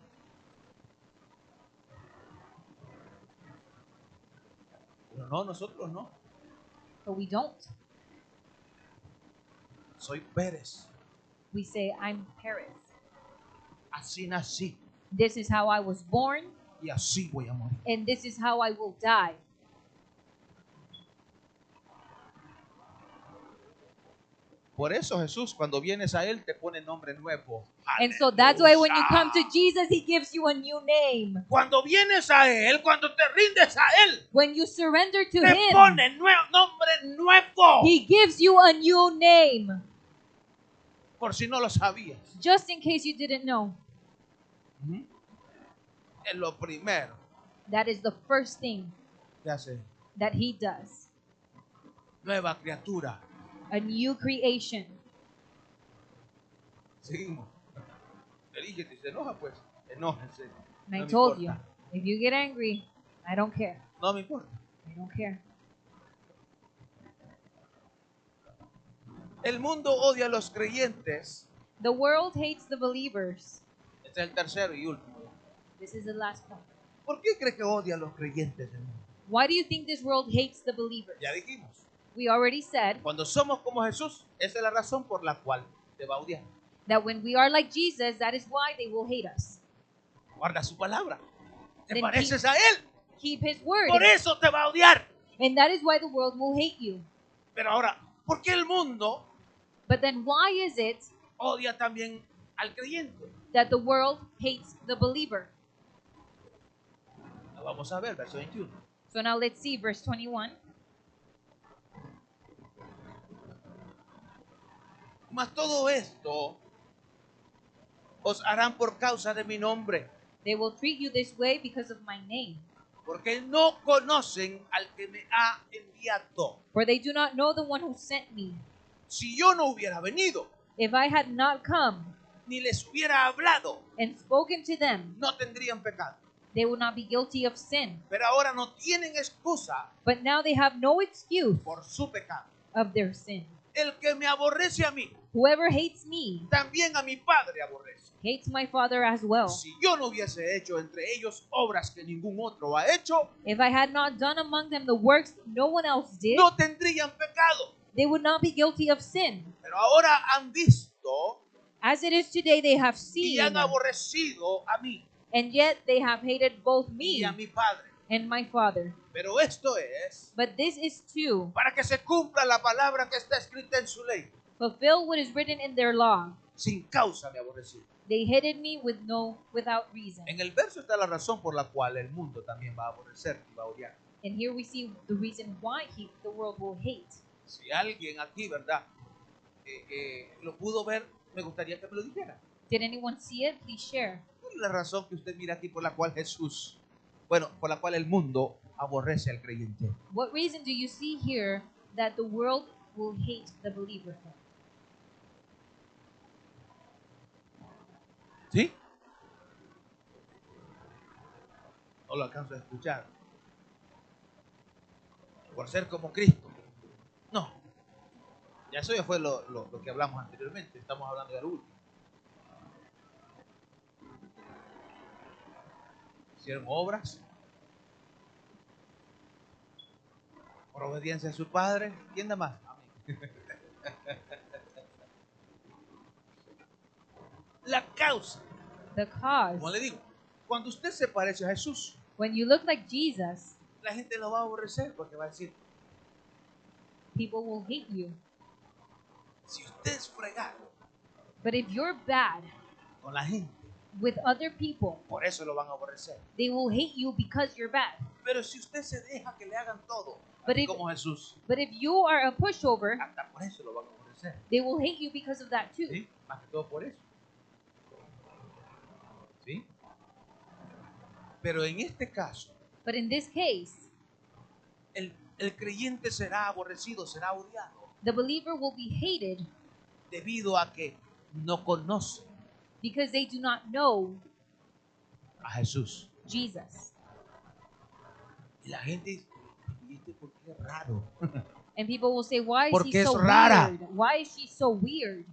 Speaker 2: pero no, nosotros no.
Speaker 1: But we don't.
Speaker 2: Soy Pérez.
Speaker 1: We say, I'm Perez.
Speaker 2: Así nací
Speaker 1: This is how I was born,
Speaker 2: y así voy a morir.
Speaker 1: and this is how I will die.
Speaker 2: Por eso Jesús, cuando vienes a Él, te pone nombre nuevo.
Speaker 1: And so that's why when you
Speaker 2: Aleluya.
Speaker 1: come to Jesus, He gives you a new name.
Speaker 2: Cuando vienes a Él, cuando te rindes a Él,
Speaker 1: When you surrender to
Speaker 2: te
Speaker 1: Him,
Speaker 2: pone nombre nuevo.
Speaker 1: He gives you a new name.
Speaker 2: Por si no lo sabías.
Speaker 1: Just in case you didn't know,
Speaker 2: Ujú. Es lo primero
Speaker 1: that is the first thing
Speaker 2: que hace.
Speaker 1: that He does.
Speaker 2: Nueva criatura.
Speaker 1: A new creation.
Speaker 2: Seguimos. Le dije, si se enoja, pues, enójense.
Speaker 1: And I
Speaker 2: No me
Speaker 1: told you,
Speaker 2: importa.
Speaker 1: if you get angry, I don't care.
Speaker 2: No me importa.
Speaker 1: I don't care.
Speaker 2: El mundo odia a los creyentes.
Speaker 1: The world hates the believers.
Speaker 2: Este es el tercero y último.
Speaker 1: This is the last point.
Speaker 2: ¿Por qué cree que odia a los creyentes del mundo?
Speaker 1: Why do you think this world hates the believers?
Speaker 2: Ya dijimos.
Speaker 1: We already said
Speaker 2: Cuando somos como Jesús, esa es la razón por la cual te va a odiar.
Speaker 1: that when we are like Jesus, that is why they will hate us.
Speaker 2: Guarda su palabra. Te
Speaker 1: Then
Speaker 2: pareces a Él.
Speaker 1: Keep His word.
Speaker 2: Por eso te va a odiar.
Speaker 1: And that is why the world will hate you.
Speaker 2: Pero ahora, ¿por qué el mundo
Speaker 1: But then why is it
Speaker 2: odia también al creyente?
Speaker 1: that the world hates the believer?
Speaker 2: Lo vamos a ver, verso 21.
Speaker 1: So now let's see verse 21.
Speaker 2: Mas todo esto os harán por causa de mi nombre,
Speaker 1: They will treat you this way because of my name.
Speaker 2: porque no conocen al que me ha enviado.
Speaker 1: For they do not know the one who sent me.
Speaker 2: Si yo no hubiera venido,
Speaker 1: If I had not come
Speaker 2: ni les hubiera hablado,
Speaker 1: and spoken to them,
Speaker 2: no tendrían pecado.
Speaker 1: they would not be guilty of sin.
Speaker 2: Pero ahora no tienen excusa
Speaker 1: But now they have no excuse
Speaker 2: por su pecado.
Speaker 1: of their sin.
Speaker 2: El que me aborrece a mí,
Speaker 1: Whoever hates me
Speaker 2: también a mi Padre aborrece.
Speaker 1: hates my Father as well.
Speaker 2: Si yo no hubiese hecho entre ellos obras que ningún otro ha hecho,
Speaker 1: If I had not done among them the works no one else did,
Speaker 2: no tendrían pecado.
Speaker 1: they would not be guilty of sin.
Speaker 2: Pero ahora han visto
Speaker 1: As it is today, they have
Speaker 2: y
Speaker 1: seen,
Speaker 2: han aborrecido a mí
Speaker 1: and yet they have hated both
Speaker 2: y
Speaker 1: me
Speaker 2: a mi Padre.
Speaker 1: and my Father.
Speaker 2: Pero esto es
Speaker 1: But this is to
Speaker 2: para que se cumpla la palabra que está escrita en su ley.
Speaker 1: fulfill what is written in their law.
Speaker 2: Sin causa me aborrecí.
Speaker 1: They hated me without reason.
Speaker 2: En el verso está la razón por la cual el mundo también va a aborrecer y va a odiar.
Speaker 1: And here we see the reason why the world will hate.
Speaker 2: Si alguien aquí, ¿verdad? Lo pudo ver, me gustaría que me lo dijera.
Speaker 1: Did anyone see it? Please share.
Speaker 2: ¿Cuál es la razón que usted mira aquí por la cual Jesús, bueno, por la cual el mundo aborrece al creyente?
Speaker 1: What reason do you see here that the world will hate the believer for?
Speaker 2: ¿Sí? No lo alcanzo a escuchar. Por ser como Cristo. No. Ya eso ya fue lo que hablamos anteriormente. Estamos hablando de lo último. Hicieron obras. Por obediencia a su padre. ¿Quién da más? Amén. La causa.
Speaker 1: The cause.
Speaker 2: Como le digo, cuando usted se parece a Jesús,
Speaker 1: When you look like Jesus,
Speaker 2: la gente lo va a aborrecer porque va a decir,
Speaker 1: people will hate you.
Speaker 2: si usted es fregado
Speaker 1: But if you're bad
Speaker 2: con la gente,
Speaker 1: with other people,
Speaker 2: por eso lo van a aborrecer.
Speaker 1: they will hate you because you're bad.
Speaker 2: Pero si usted se deja que le hagan todo,
Speaker 1: But
Speaker 2: así
Speaker 1: if-
Speaker 2: como Jesús,
Speaker 1: But if you are a pushover,
Speaker 2: hasta por eso lo van a aborrecer.
Speaker 1: they will hate you because of that too.
Speaker 2: ¿Sí? Más que todo por eso. ¿Sí? Pero en este caso,
Speaker 1: But in this case,
Speaker 2: el creyente será aborrecido, será odiado.
Speaker 1: The believer will be hated
Speaker 2: debido a que no conocen
Speaker 1: because they do not know
Speaker 2: a Jesús.
Speaker 1: Jesus.
Speaker 2: Y la gente dice, ¿y este por qué es raro?
Speaker 1: And people will say, why is he
Speaker 2: Porque es
Speaker 1: so
Speaker 2: rara.
Speaker 1: weird? Why is she so weird?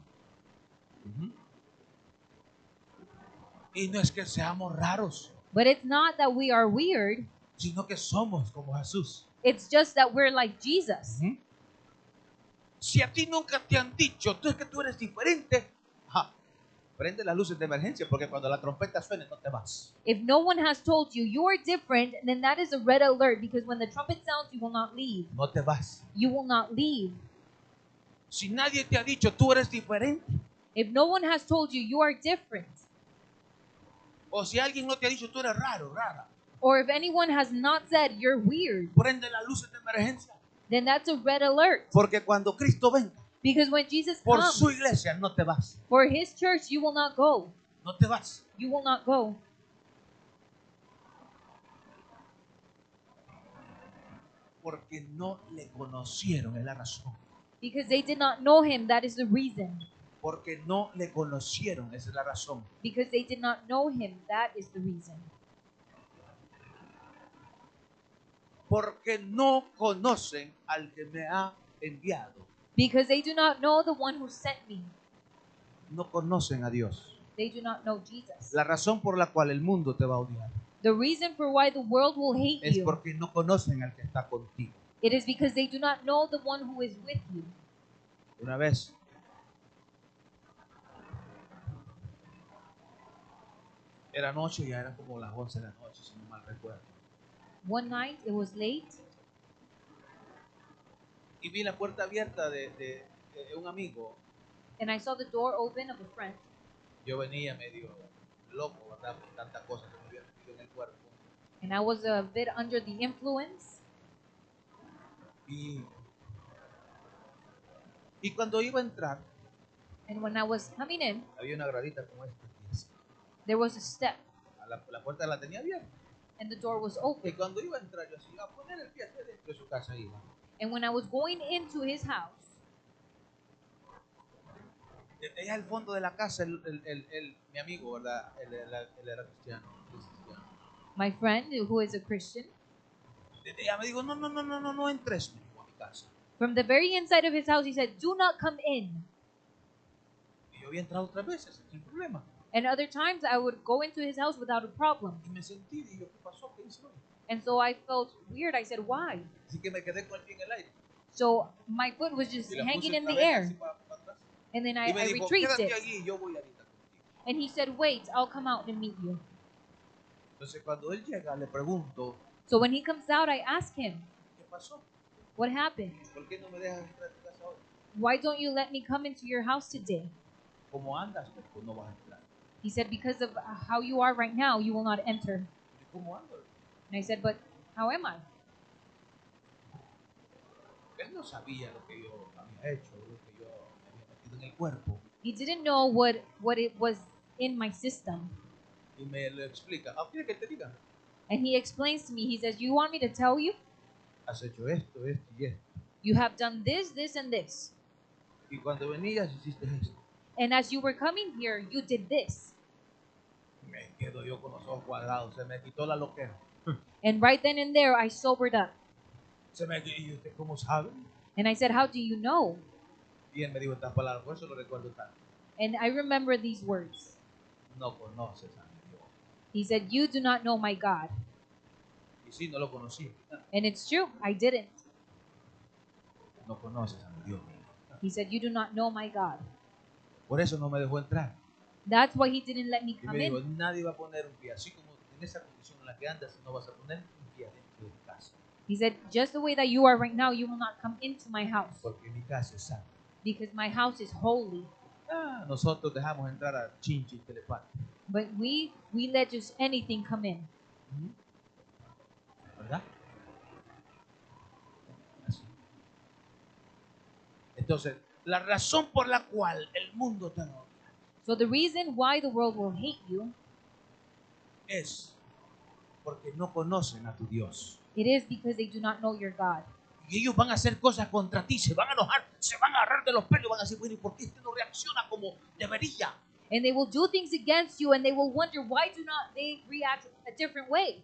Speaker 2: Y no es que seamos raros,
Speaker 1: But it's not that we are weird.
Speaker 2: sino que somos como Jesús.
Speaker 1: It's just that we're like Jesus.
Speaker 2: Si a ti nunca te han dicho, tú es que tú eres diferente, prende las luces de emergencia porque cuando la trompeta suene no te vas.
Speaker 1: If no one has told you you're different, then that is a red alert, because when the trumpet sounds, you will not leave.
Speaker 2: No te vas.
Speaker 1: You will not leave.
Speaker 2: Si nadie te ha dicho, tú eres diferente,
Speaker 1: If no one has told you you are different,
Speaker 2: o si alguien no te ha dicho, tú eres raro, rara,
Speaker 1: or if anyone has not said you're weird,
Speaker 2: prende las luces de emergencia.
Speaker 1: then that's a red alert.
Speaker 2: Porque cuando Cristo venga
Speaker 1: Because when Jesus
Speaker 2: por
Speaker 1: comes
Speaker 2: su iglesia, no te vas.
Speaker 1: for his church, you will not go.
Speaker 2: No te vas.
Speaker 1: You will not go.
Speaker 2: Porque no le conocieron, es la razón.
Speaker 1: Because they did not know him, that is the reason.
Speaker 2: Porque no le conocieron, esa es la razón.
Speaker 1: Because they did not know him, that is the reason.
Speaker 2: Porque no conocen al que me ha enviado.
Speaker 1: Because they do not know the one who sent me.
Speaker 2: No conocen a Dios.
Speaker 1: They do not know Jesus.
Speaker 2: La razón por la cual el mundo te va a odiar
Speaker 1: The reason for why the world will hate
Speaker 2: es
Speaker 1: you,
Speaker 2: porque no conocen al que está contigo.
Speaker 1: it is because they do not know the one who is with you.
Speaker 2: Una vez era noche, ya eran como las 11 de la noche, si no mal recuerdo.
Speaker 1: One night, it was late,
Speaker 2: Y vi la puerta abierta de un amigo.
Speaker 1: and I saw the door open of a friend.
Speaker 2: Yo venía medio loco, ¿verdad? Por tantas cosas que me había metido en el cuerpo.
Speaker 1: And I was a bit under the influence.
Speaker 2: Y cuando iba a entrar,
Speaker 1: And when I was coming in,
Speaker 2: había una gradita como esta aquí, así.
Speaker 1: there was a step,
Speaker 2: La puerta la tenía abierta.
Speaker 1: and the door was
Speaker 2: Y
Speaker 1: open.
Speaker 2: cuando iba a entrar, yo así, iba a poner el pie hacia dentro de su casa. Iba.
Speaker 1: And when I was going into his house,
Speaker 2: Allá al fondo de la casa, mi amigo, ¿verdad? Él era cristiano.
Speaker 1: my friend, who is a Christian,
Speaker 2: Ella me dijo, no entres, me dijo, a mi casa.
Speaker 1: from the very inside of his house, he said, "Do not come in."
Speaker 2: Y yo había entrado otras veces, sin problema.
Speaker 1: And other times, I would go into his house without a problem.
Speaker 2: Y me sentí, digo, ¿qué pasó? ¿Qué hizo?
Speaker 1: And so I felt weird. I said, "Why?"
Speaker 2: Así que me quedé con el pie en el aire.
Speaker 1: So my foot was just
Speaker 2: Y la
Speaker 1: hanging
Speaker 2: puse
Speaker 1: in
Speaker 2: otra
Speaker 1: the
Speaker 2: vez
Speaker 1: air.
Speaker 2: así para atrás.
Speaker 1: And then
Speaker 2: Y me
Speaker 1: I
Speaker 2: dijo,
Speaker 1: retrieved
Speaker 2: quédate
Speaker 1: it.
Speaker 2: allí, yo voy ahorita contigo.
Speaker 1: And he said, "Wait, I'll come out and meet you."
Speaker 2: Entonces cuando él llega, le pregunto,
Speaker 1: So when he comes out, I ask him,
Speaker 2: ¿qué pasó?
Speaker 1: "What happened?
Speaker 2: ¿Por qué no me dejas entrar a tu casa hoy?
Speaker 1: Why don't you let me come into your house today?"
Speaker 2: ¿Cómo andas? Pues no vas a entrar.
Speaker 1: He said, "Because of how you are right now, you will not enter."
Speaker 2: ¿Y cómo ando?
Speaker 1: And I said, "But how am I?"
Speaker 2: Él no sabía lo que yo había hecho, lo que yo me había metido en el cuerpo.
Speaker 1: He didn't know what it was in my system.
Speaker 2: Y me lo explica. ¿Quiere que te diga?
Speaker 1: And he explains to me, he says, "You want me to tell you?
Speaker 2: Has hecho esto, esto y esto.
Speaker 1: You have done this, this, and this.
Speaker 2: Y cuando venías hiciste esto.
Speaker 1: And as you were coming here, you did this."
Speaker 2: Me quedo yo con los ojos cuadrados. Se me quitó la loquera.
Speaker 1: And right then and there, I sobered up.
Speaker 2: ¿Y usted cómo sabe?
Speaker 1: And I said, "How do you know?"
Speaker 2: Y él me dijo estas palabras, por eso lo recuerdo tanto.
Speaker 1: And I remember these words.
Speaker 2: No conoces a mi Dios.
Speaker 1: He said, "You do not know my God."
Speaker 2: Y sí, no lo conocí.
Speaker 1: And it's true, I didn't.
Speaker 2: No conoces a mi Dios.
Speaker 1: He said, "You do not know my God."
Speaker 2: Por eso no me dejó entrar.
Speaker 1: That's why he didn't let me
Speaker 2: Y
Speaker 1: come
Speaker 2: me dijo,
Speaker 1: in.
Speaker 2: nadie va a poner un pie. Así como en esa condición en la que andas, no vas a poner un pie dentro de mi casa.
Speaker 1: He said, "Just the way that you are right now, you will not come into my house,
Speaker 2: Porque mi casa es santa.
Speaker 1: because my house is holy."
Speaker 2: Nosotros dejamos entrar a chinchi telepático.
Speaker 1: But we let just anything come in.
Speaker 2: ¿Verdad? Así. Entonces, la razón por la cual el mundo te odia
Speaker 1: So the reason why the world will hate you,
Speaker 2: es porque no conocen a tu Dios.
Speaker 1: it is because they do not know your God.
Speaker 2: Y ellos van a hacer cosas contra ti, se van a enojar, se van a agarrar de los pelos, van a decir, bueno, ¿y por qué este no reacciona como debería?
Speaker 1: And they will do things against you, and they will wonder why do not they react a different way.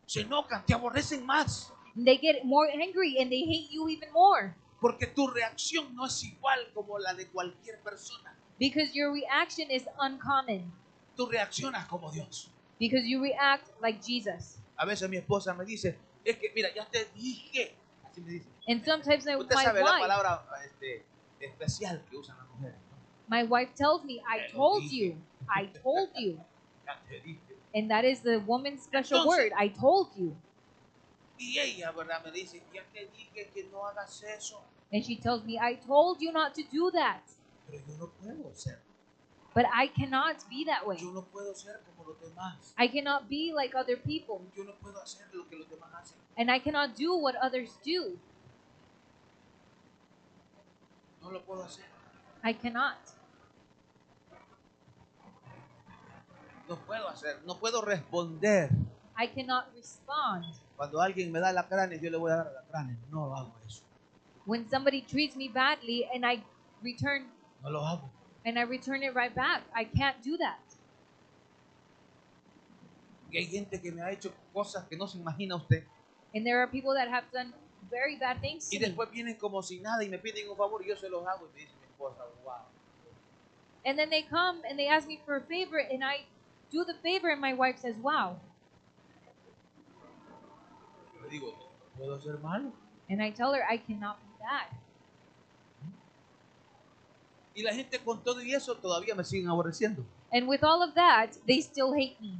Speaker 2: Se enojan, te aborrecen más,
Speaker 1: And they get more angry and they hate you even more
Speaker 2: porque tu reacción no es igual como la de cualquier persona.
Speaker 1: because your reaction is uncommon.
Speaker 2: Tú reaccionas como Dios.
Speaker 1: Because you react like Jesus.
Speaker 2: A veces mi esposa me dice, es que mira, ya te dije, así me dice.
Speaker 1: And sometimes
Speaker 2: Usted
Speaker 1: my
Speaker 2: sabe la
Speaker 1: wife,
Speaker 2: palabra especial que usan las mujeres, ¿no?
Speaker 1: my wife tells me, I told you. I told you.
Speaker 2: Ya te dije.
Speaker 1: And that is the woman's special
Speaker 2: Entonces,
Speaker 1: word. I told you.
Speaker 2: Y ella, ¿verdad? Me dice, ya te dije que no hagas eso.
Speaker 1: And she tells me, I told you not to do that.
Speaker 2: Pero yo no puedo ser.
Speaker 1: But I cannot be that way.
Speaker 2: Yo no puedo ser como los demás.
Speaker 1: I cannot be like other people.
Speaker 2: Yo no puedo hacer lo que los demás hacen.
Speaker 1: And I cannot do what others do.
Speaker 2: No lo puedo hacer.
Speaker 1: I cannot.
Speaker 2: No puedo hacer. No puedo responder.
Speaker 1: I cannot respond.
Speaker 2: Cuando alguien me da la cránea, yo le voy a dar la cránea. No hago eso.
Speaker 1: When somebody treats me badly and I return
Speaker 2: No lo hago.
Speaker 1: it right back, I can't do that.
Speaker 2: Y hay gente que me ha hecho cosas que no se imagina usted.
Speaker 1: And there are people that have done very bad things
Speaker 2: Y
Speaker 1: to me.
Speaker 2: después vienen como si nada y me piden un favor y yo se los hago. Y me dice mi esposa, wow.
Speaker 1: And then they come and they ask me for a favor and I do the favor and my wife says, wow.
Speaker 2: Le digo, no puedo ser malo.
Speaker 1: And I tell her I cannot be bad.
Speaker 2: Y la gente con todo y eso todavía me siguen aborreciendo.
Speaker 1: And with all of that, they still hate me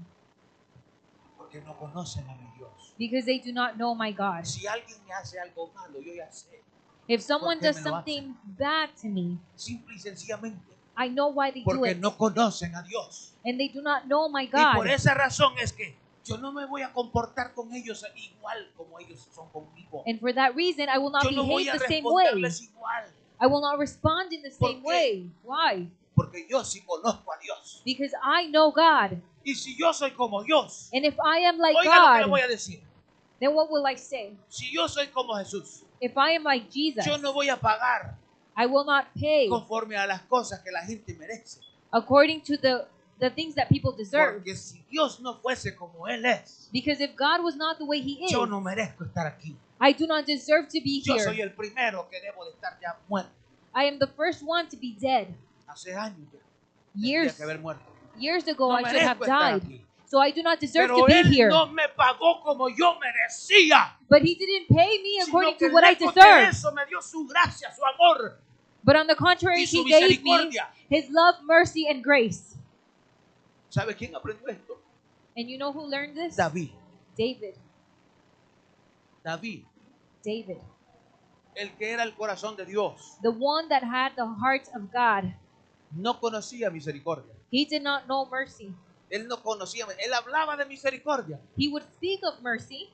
Speaker 2: Porque no conocen a mi Dios.
Speaker 1: because they do not know my God.
Speaker 2: Si alguien me hace algo malo, yo ya sé.
Speaker 1: If someone
Speaker 2: ¿Por qué
Speaker 1: does
Speaker 2: me lo
Speaker 1: something bad to me,
Speaker 2: Simple y sencillamente.
Speaker 1: I know why they do
Speaker 2: Porque
Speaker 1: it.
Speaker 2: no conocen a Dios.
Speaker 1: And they do not know my
Speaker 2: Y por
Speaker 1: God.
Speaker 2: esa razón es que yo no me voy a comportar con ellos igual como ellos son conmigo.
Speaker 1: And for that reason, I will not
Speaker 2: Yo no voy
Speaker 1: behave
Speaker 2: a
Speaker 1: the same way.
Speaker 2: responderles igual.
Speaker 1: I will not respond in the
Speaker 2: ¿Por
Speaker 1: same
Speaker 2: qué?
Speaker 1: way. Why?
Speaker 2: Porque yo sí conozco a Dios.
Speaker 1: Because I know God.
Speaker 2: Y si yo soy como Dios,
Speaker 1: And if I am like
Speaker 2: oiga lo que le voy
Speaker 1: God,
Speaker 2: a decir.
Speaker 1: then what will I say?
Speaker 2: Si yo soy como Jesús,
Speaker 1: If I am like Jesus,
Speaker 2: yo no voy a pagar
Speaker 1: I will not pay
Speaker 2: conforme a las cosas que la gente merece.
Speaker 1: according to the things that people deserve.
Speaker 2: Porque si Dios no fuese como Él es,
Speaker 1: Because if God was not the way He is,
Speaker 2: yo no merezco estar aquí.
Speaker 1: I do not deserve to be
Speaker 2: Yo soy
Speaker 1: here.
Speaker 2: el primero que debo de estar ya muerto.
Speaker 1: I am the first one to be dead.
Speaker 2: Hace años ya tendría
Speaker 1: Years
Speaker 2: que haber muerto.
Speaker 1: ago,
Speaker 2: No
Speaker 1: I should have
Speaker 2: merezco estar
Speaker 1: died.
Speaker 2: aquí.
Speaker 1: So I do not deserve
Speaker 2: Pero
Speaker 1: to be
Speaker 2: Él
Speaker 1: here.
Speaker 2: no me pagó como yo merecía.
Speaker 1: But He didn't pay me
Speaker 2: Sino
Speaker 1: according
Speaker 2: que
Speaker 1: to what I
Speaker 2: lejos de
Speaker 1: deserve.
Speaker 2: eso me dio su gracia, su amor
Speaker 1: But on the contrary,
Speaker 2: y su
Speaker 1: He gave me
Speaker 2: misericordia.
Speaker 1: His love, mercy, and grace.
Speaker 2: ¿Sabe quién aprendió esto?
Speaker 1: And you know who learned this?
Speaker 2: David.
Speaker 1: David.
Speaker 2: David,
Speaker 1: David.
Speaker 2: el que era el corazón de Dios,
Speaker 1: The one that had the heart of God.
Speaker 2: no conocía misericordia.
Speaker 1: He did not know mercy.
Speaker 2: Él no conocía, él hablaba de misericordia,
Speaker 1: He would speak of mercy,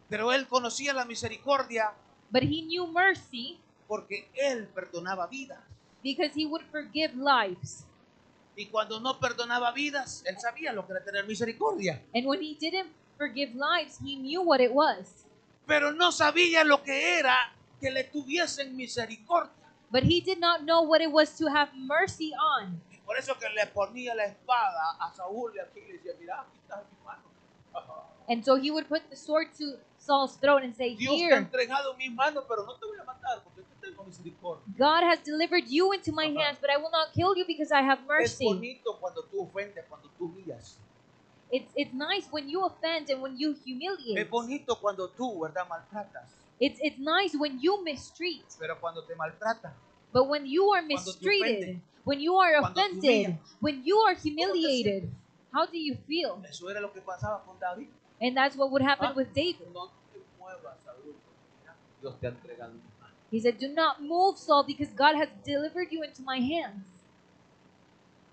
Speaker 2: pero él conocía la misericordia
Speaker 1: but he knew mercy
Speaker 2: porque él perdonaba vidas.
Speaker 1: because he would forgive lives.
Speaker 2: Y cuando no perdonaba vidas, él sabía lo que era tener misericordia,
Speaker 1: And when he didn't forgive lives, he knew what it was.
Speaker 2: pero no sabía lo que era que le tuviesen misericordia.
Speaker 1: But he did not know what it was to have mercy on.
Speaker 2: Y por eso que le ponía la espada a Saúl y aquí le decía, mira, aquí está mi mano.
Speaker 1: And so he would put the sword to Saul's throat and say,
Speaker 2: Dios te ha
Speaker 1: here,
Speaker 2: entregado en mis manos, pero no te voy a matar porque yo tengo misericordia.
Speaker 1: God has delivered you into my hands, but I will not kill you because I have
Speaker 2: Es
Speaker 1: mercy.
Speaker 2: bonito cuando tú ofendes, cuando tú humillas.
Speaker 1: It's nice when you offend and when you
Speaker 2: Es
Speaker 1: humiliate.
Speaker 2: bonito cuando tú, ¿verdad?, maltratas.
Speaker 1: It's nice when you mistreat.
Speaker 2: Pero cuando te maltratan,
Speaker 1: But when you are
Speaker 2: Cuando te
Speaker 1: mistreated,
Speaker 2: ofenden,
Speaker 1: when you are
Speaker 2: cuando te
Speaker 1: offended,
Speaker 2: humillan,
Speaker 1: when you are
Speaker 2: ¿cómo te
Speaker 1: humiliated,
Speaker 2: sientes?
Speaker 1: how do you feel?
Speaker 2: Eso era lo que pasaba con David.
Speaker 1: And that's what would happen
Speaker 2: Ah,
Speaker 1: with David.
Speaker 2: No te muevas, Saúl, porque mira, Dios te ha entregado en mis manos.
Speaker 1: He said, do not move, Saul, because God has delivered you into my hands.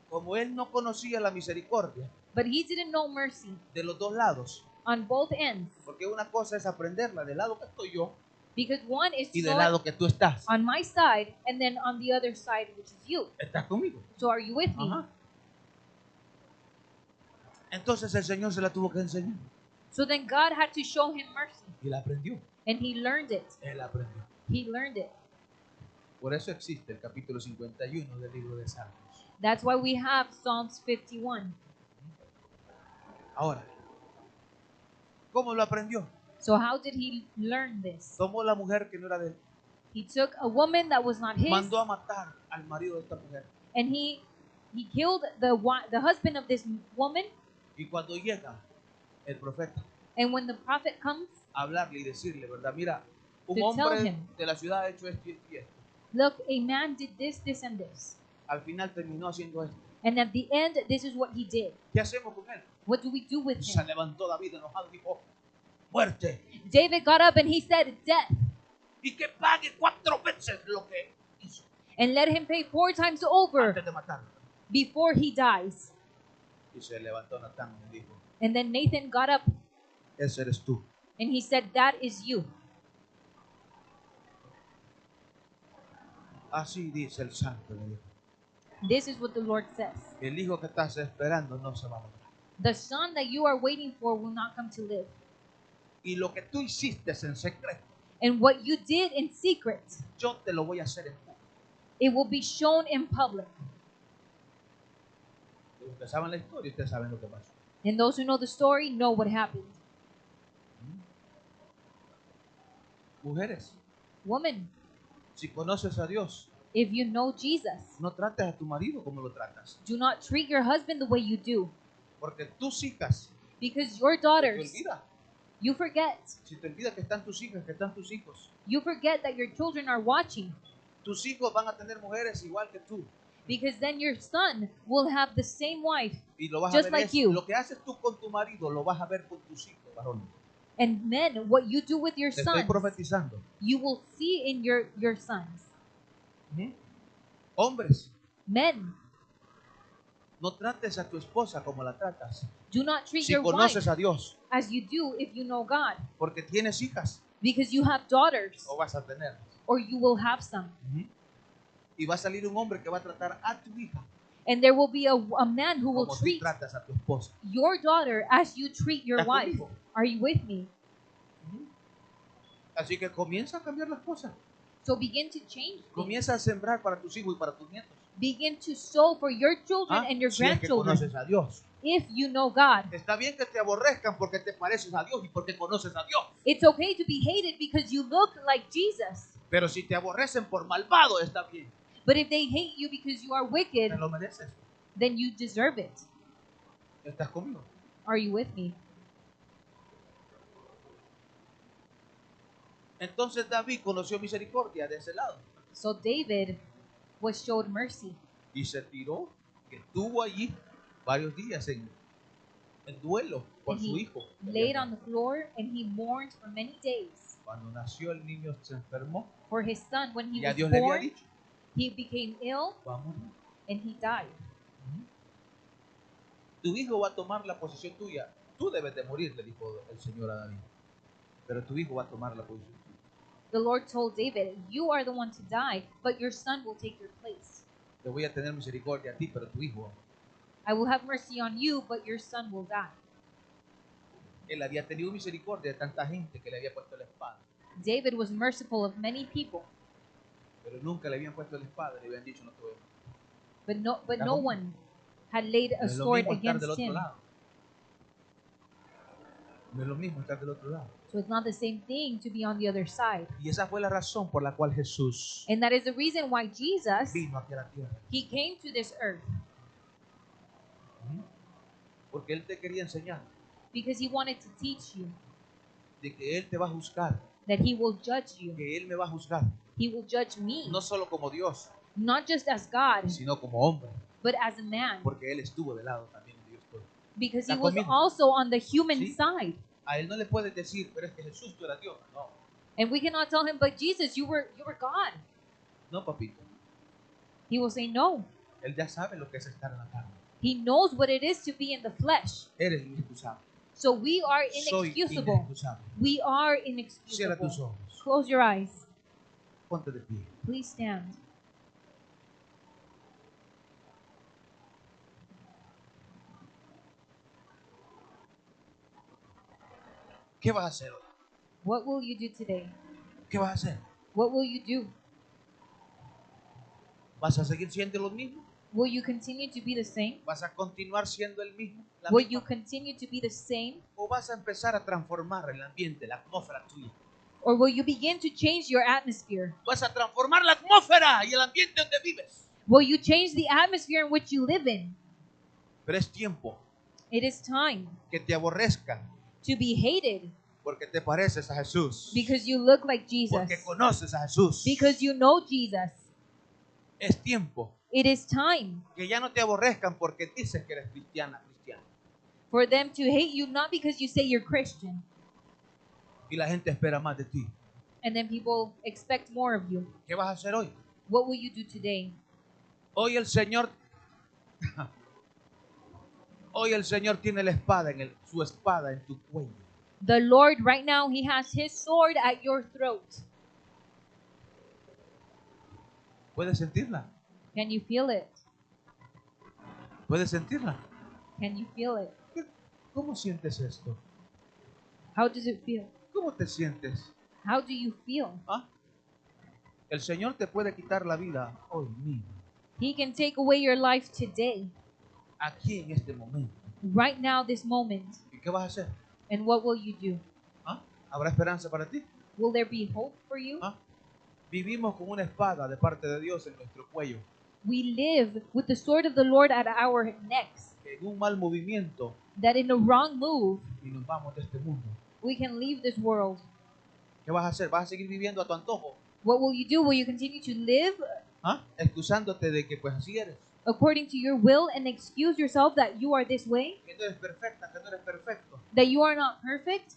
Speaker 2: Como él no conocía la misericordia
Speaker 1: But he didn't know mercy
Speaker 2: de los dos lados,
Speaker 1: on both ends.
Speaker 2: porque una cosa es aprenderla del lado que estoy yo
Speaker 1: Because one is
Speaker 2: y
Speaker 1: to
Speaker 2: del
Speaker 1: know
Speaker 2: lado
Speaker 1: it
Speaker 2: que tú estás.
Speaker 1: on my side, and then on the other side, which is you.
Speaker 2: ¿Estás conmigo?
Speaker 1: So are you with me?
Speaker 2: Ajá. Entonces el Señor se la tuvo que enseñar.
Speaker 1: So then God had to show him mercy.
Speaker 2: Y la aprendió.
Speaker 1: And he learned it.
Speaker 2: Él aprendió.
Speaker 1: He learned it.
Speaker 2: Por eso existe el capítulo 51 del libro de Salmos.
Speaker 1: That's why we have Psalms 51.
Speaker 2: Ahora, ¿cómo lo aprendió?
Speaker 1: So how did he learn this?
Speaker 2: Tomó la mujer que no era de él.
Speaker 1: He took a woman that was not his,
Speaker 2: Mandó a matar al marido de esta mujer.
Speaker 1: and he killed the husband of this woman.
Speaker 2: Y cuando llega el profeta
Speaker 1: And when the prophet comes,
Speaker 2: a hablarle y decirle, ¿verdad? Mira, un
Speaker 1: To tell
Speaker 2: hombre
Speaker 1: him.
Speaker 2: de la ciudad ha hecho esto y esto.
Speaker 1: look, a man did this, this, and this.
Speaker 2: Al final terminó haciendo esto.
Speaker 1: And at the end, this is what he did.
Speaker 2: ¿Qué hacemos con él?
Speaker 1: What do we do with
Speaker 2: Se
Speaker 1: him?
Speaker 2: levantó David enojado y dijo, muerte.
Speaker 1: David got up and he said, death.
Speaker 2: Y que pague 4 veces lo que hizo
Speaker 1: And let him pay 4 times over
Speaker 2: antes de matarlo.
Speaker 1: before he dies.
Speaker 2: Y se levantó Natán y dijo,
Speaker 1: And then Nathan got up
Speaker 2: ese eres tú.
Speaker 1: and he said, that is you.
Speaker 2: Así dice el santo de Dios.
Speaker 1: This is what the Lord says.
Speaker 2: El hijo que estás esperando no se va a lograr.
Speaker 1: The son that you are waiting for will not come to live.
Speaker 2: Y lo que tú hiciste en secreto,
Speaker 1: And what you did in secret,
Speaker 2: yo te lo voy a hacer en público.
Speaker 1: it will be shown in public.
Speaker 2: Ustedes saben la historia, ustedes saben lo que pasó.
Speaker 1: And those who know the story know what happened.
Speaker 2: Mujeres,
Speaker 1: Woman,
Speaker 2: si conoces a Dios,
Speaker 1: if you know Jesus,
Speaker 2: no trates a tu marido como lo tratas.
Speaker 1: do not treat your husband the way you do.
Speaker 2: Porque tus hijas,
Speaker 1: Because your
Speaker 2: se te
Speaker 1: daughters,
Speaker 2: olvida.
Speaker 1: you forget.
Speaker 2: Si te olvida que están tus hijas, que están tus hijos.
Speaker 1: You forget that your children are watching.
Speaker 2: Tus hijos van a tener mujeres igual que tú.
Speaker 1: Because then your son will have the same wife.
Speaker 2: Y lo vas
Speaker 1: Just
Speaker 2: a ver.
Speaker 1: like you.
Speaker 2: Lo que haces tú con tu marido, lo vas a ver con tus hijos, varón.
Speaker 1: And men, what you do with your
Speaker 2: Te estoy
Speaker 1: sons,
Speaker 2: profetizando.
Speaker 1: you will see in your sons.
Speaker 2: Hombres,
Speaker 1: Men,
Speaker 2: no trates a tu esposa como la tratas.
Speaker 1: do not treat
Speaker 2: Si
Speaker 1: your
Speaker 2: conoces
Speaker 1: wife
Speaker 2: a Dios,
Speaker 1: as you do if you know God.
Speaker 2: porque tienes hijas
Speaker 1: Because you have daughters,
Speaker 2: o vas a tener.
Speaker 1: or you will have some.
Speaker 2: Y va a salir un hombre que va a tratar a tu hija
Speaker 1: And there will be a man who will
Speaker 2: como tú
Speaker 1: treat
Speaker 2: tratas a tu esposa.
Speaker 1: your daughter as you treat your
Speaker 2: ¿Estás
Speaker 1: wife.
Speaker 2: conmigo?
Speaker 1: Are you with me?
Speaker 2: Así que comienza a cambiar las cosas.
Speaker 1: So begin to change things.
Speaker 2: Comienza a sembrar para tus hijos y para tus nietos.
Speaker 1: Begin to sow for your children and your
Speaker 2: Si es que conoces
Speaker 1: grandchildren
Speaker 2: a Dios.
Speaker 1: if you know God.
Speaker 2: Está bien que te aborrezcan porque te pareces a Dios y porque conoces a Dios.
Speaker 1: It's okay to be hated because you look like Jesus.
Speaker 2: Pero si te aborrecen por malvado, está bien.
Speaker 1: But if they hate you because you are wicked,
Speaker 2: Te lo mereces.
Speaker 1: then you deserve it.
Speaker 2: ¿Estás conmigo?
Speaker 1: Are you with me?
Speaker 2: Entonces David conoció misericordia de ese lado.
Speaker 1: So David was showed mercy.
Speaker 2: Y se tiró, que estuvo allí varios días en duelo por
Speaker 1: And
Speaker 2: su
Speaker 1: he
Speaker 2: hijo.
Speaker 1: laid on the floor and he mourned for many days.
Speaker 2: Cuando nació el niño se enfermó.
Speaker 1: For his son, when he
Speaker 2: Y a
Speaker 1: was
Speaker 2: Dios le había
Speaker 1: born,
Speaker 2: dicho,
Speaker 1: he became ill
Speaker 2: va a morir.
Speaker 1: and he died.
Speaker 2: Tu hijo va a tomar la posición tuya. Tú debes de morir, le dijo el Señor a David. Pero tu hijo va a tomar la posición tuya.
Speaker 1: The Lord told David, you are the one to die, but your son will take your place.
Speaker 2: Te voy a tener misericordia a ti, pero tu hijo.
Speaker 1: I will have mercy on you, but your son will die.
Speaker 2: Él había tenido misericordia de tanta gente que le había puesto la espada.
Speaker 1: David was merciful of many people,
Speaker 2: Pero nunca le habían puesto la espada, le habían dicho no te voy a matar.
Speaker 1: but no one had laid
Speaker 2: No
Speaker 1: a
Speaker 2: es lo
Speaker 1: sword
Speaker 2: mismo estar del
Speaker 1: against
Speaker 2: otro
Speaker 1: him.
Speaker 2: lado. No es lo mismo estar del otro lado.
Speaker 1: So it's not the same thing to be on the other side.
Speaker 2: Y esa fue la razón por la cual Jesús
Speaker 1: And that is the reason why Jesus,
Speaker 2: vino aquí a la tierra.
Speaker 1: he came to this earth,
Speaker 2: Porque Él te quería enseñar
Speaker 1: because he wanted to teach you
Speaker 2: de que Él te va a juzgar,
Speaker 1: that he will judge you.
Speaker 2: que Él me va a juzgar,
Speaker 1: He will judge me,
Speaker 2: no solo como Dios,
Speaker 1: not just as God,
Speaker 2: sino como hombre,
Speaker 1: but as a man,
Speaker 2: porque Él estuvo del lado también de Dios todo.
Speaker 1: because he
Speaker 2: ¿Está
Speaker 1: was
Speaker 2: conmigo?
Speaker 1: also on the human
Speaker 2: Sí.
Speaker 1: side.
Speaker 2: A Él no le puedes decir, pero es que Jesús tú eras Dios. No,
Speaker 1: And we cannot tell him, but Jesus, you were God.
Speaker 2: no, papito.
Speaker 1: He will say no.
Speaker 2: Él ya sabe lo que es estar en la carne.
Speaker 1: He knows what it is to be in the flesh.
Speaker 2: Eres inexcusable.
Speaker 1: So we are
Speaker 2: Soy
Speaker 1: inexcusable.
Speaker 2: inexcusable.
Speaker 1: We are
Speaker 2: Cierra tus
Speaker 1: inexcusable.
Speaker 2: ojos.
Speaker 1: Close your eyes.
Speaker 2: Ponte de pie.
Speaker 1: Please stand.
Speaker 2: ¿Qué vas a hacer hoy?
Speaker 1: What will you do today?
Speaker 2: ¿Qué vas a hacer?
Speaker 1: What will you do?
Speaker 2: ¿Vas a seguir siendo lo mismo?
Speaker 1: Will you continue to be the same?
Speaker 2: ¿Vas a continuar siendo el mismo? ¿La
Speaker 1: Will you
Speaker 2: misma?
Speaker 1: continue to be the same?
Speaker 2: ¿O vas a empezar a transformar el ambiente, la atmósfera tuya?
Speaker 1: Or will you begin to change your atmosphere?
Speaker 2: ¿Vas a transformar la atmósfera y el ambiente donde vives?
Speaker 1: Will you change the atmosphere in which you live in?
Speaker 2: Pero es tiempo
Speaker 1: It is time
Speaker 2: que te aborrezcan
Speaker 1: to be hated
Speaker 2: porque te pareces a Jesús,
Speaker 1: because you look like Jesus,
Speaker 2: porque conoces a Jesús.
Speaker 1: because you know Jesus.
Speaker 2: Es tiempo
Speaker 1: It is time
Speaker 2: que ya no te aborrezcan porque dices que eres cristiana, cristiano.
Speaker 1: for them to hate you not because you say you're Christian
Speaker 2: Y la gente espera más de ti.
Speaker 1: and then people expect more of you.
Speaker 2: ¿Qué vas a hacer hoy?
Speaker 1: What will you do today?
Speaker 2: Hoy el Señor tiene la espada su espada en tu cuello.
Speaker 1: The Lord right now, He has His sword at your throat.
Speaker 2: ¿Puedes sentirla?
Speaker 1: Can you feel it?
Speaker 2: ¿Puedes sentirla?
Speaker 1: Can you feel it?
Speaker 2: ¿Cómo sientes esto?
Speaker 1: How does it feel?
Speaker 2: ¿Cómo te sientes?
Speaker 1: How do you feel?
Speaker 2: ¿Ah? El Señor te puede quitar la vida hoy mismo,
Speaker 1: He can take away your life today,
Speaker 2: aquí en este momento.
Speaker 1: right now, this moment.
Speaker 2: ¿Y qué vas a hacer?
Speaker 1: And what will you do?
Speaker 2: ¿Ah? ¿Habrá esperanza para ti?
Speaker 1: Will there be hope for you?
Speaker 2: ¿Ah? Vivimos con una espada de parte de Dios en nuestro cuello.
Speaker 1: We live with the sword of the Lord at our necks,
Speaker 2: En un mal movimiento
Speaker 1: that in a wrong move,
Speaker 2: y nos vamos de este mundo.
Speaker 1: we can leave this world.
Speaker 2: ¿Qué vas a hacer? ¿Vas a seguir viviendo a tu antojo?
Speaker 1: What will you do? Will you continue to live
Speaker 2: ¿Ah? Excusándote de que pues así eres.
Speaker 1: according to your will and excuse yourself that you are this way,
Speaker 2: Que no eres perfecta, que no eres perfecto.
Speaker 1: that you are not perfect?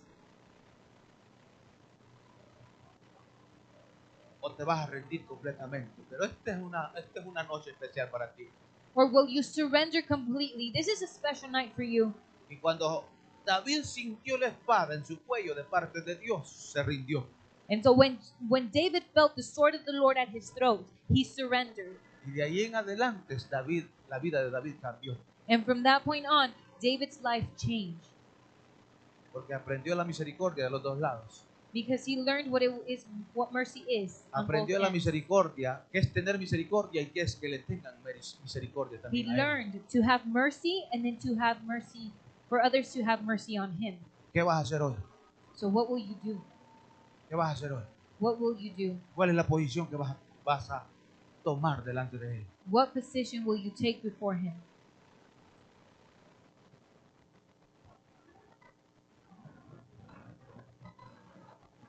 Speaker 2: O te vas a rendir completamente. Pero esta es una noche especial para ti.
Speaker 1: Or will you surrender completely? This is a special night for you.
Speaker 2: Y cuando David sintió la espada en su cuello de parte de Dios, se rindió.
Speaker 1: And so when David felt the sword of the Lord at his throat, he surrendered.
Speaker 2: Y de ahí en adelante la vida de David cambió.
Speaker 1: And from that point on, David's life changed
Speaker 2: Porque aprendió la misericordia de los dos lados.
Speaker 1: because he learned what mercy is. On both
Speaker 2: Aprendió la
Speaker 1: ends.
Speaker 2: misericordia, que es tener misericordia y que es que le tengan misericordia
Speaker 1: He
Speaker 2: también a él.
Speaker 1: learned to have mercy and then to have mercy for others to have mercy on him.
Speaker 2: ¿Qué vas a hacer hoy?
Speaker 1: So what will you do?
Speaker 2: ¿Qué vas a hacer hoy?
Speaker 1: What will you do?
Speaker 2: ¿Cuál es la posición que vas a tomar delante de él?
Speaker 1: What position will you take before him?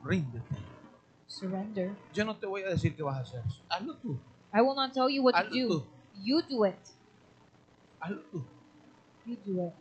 Speaker 2: Ríndete.
Speaker 1: Surrender.
Speaker 2: Yo no te voy a decir qué vas a hacer. Hazlo tú.
Speaker 1: I will not tell you what to
Speaker 2: Hazlo
Speaker 1: do.
Speaker 2: tú.
Speaker 1: You do it.
Speaker 2: Hazlo tú.
Speaker 1: You do it.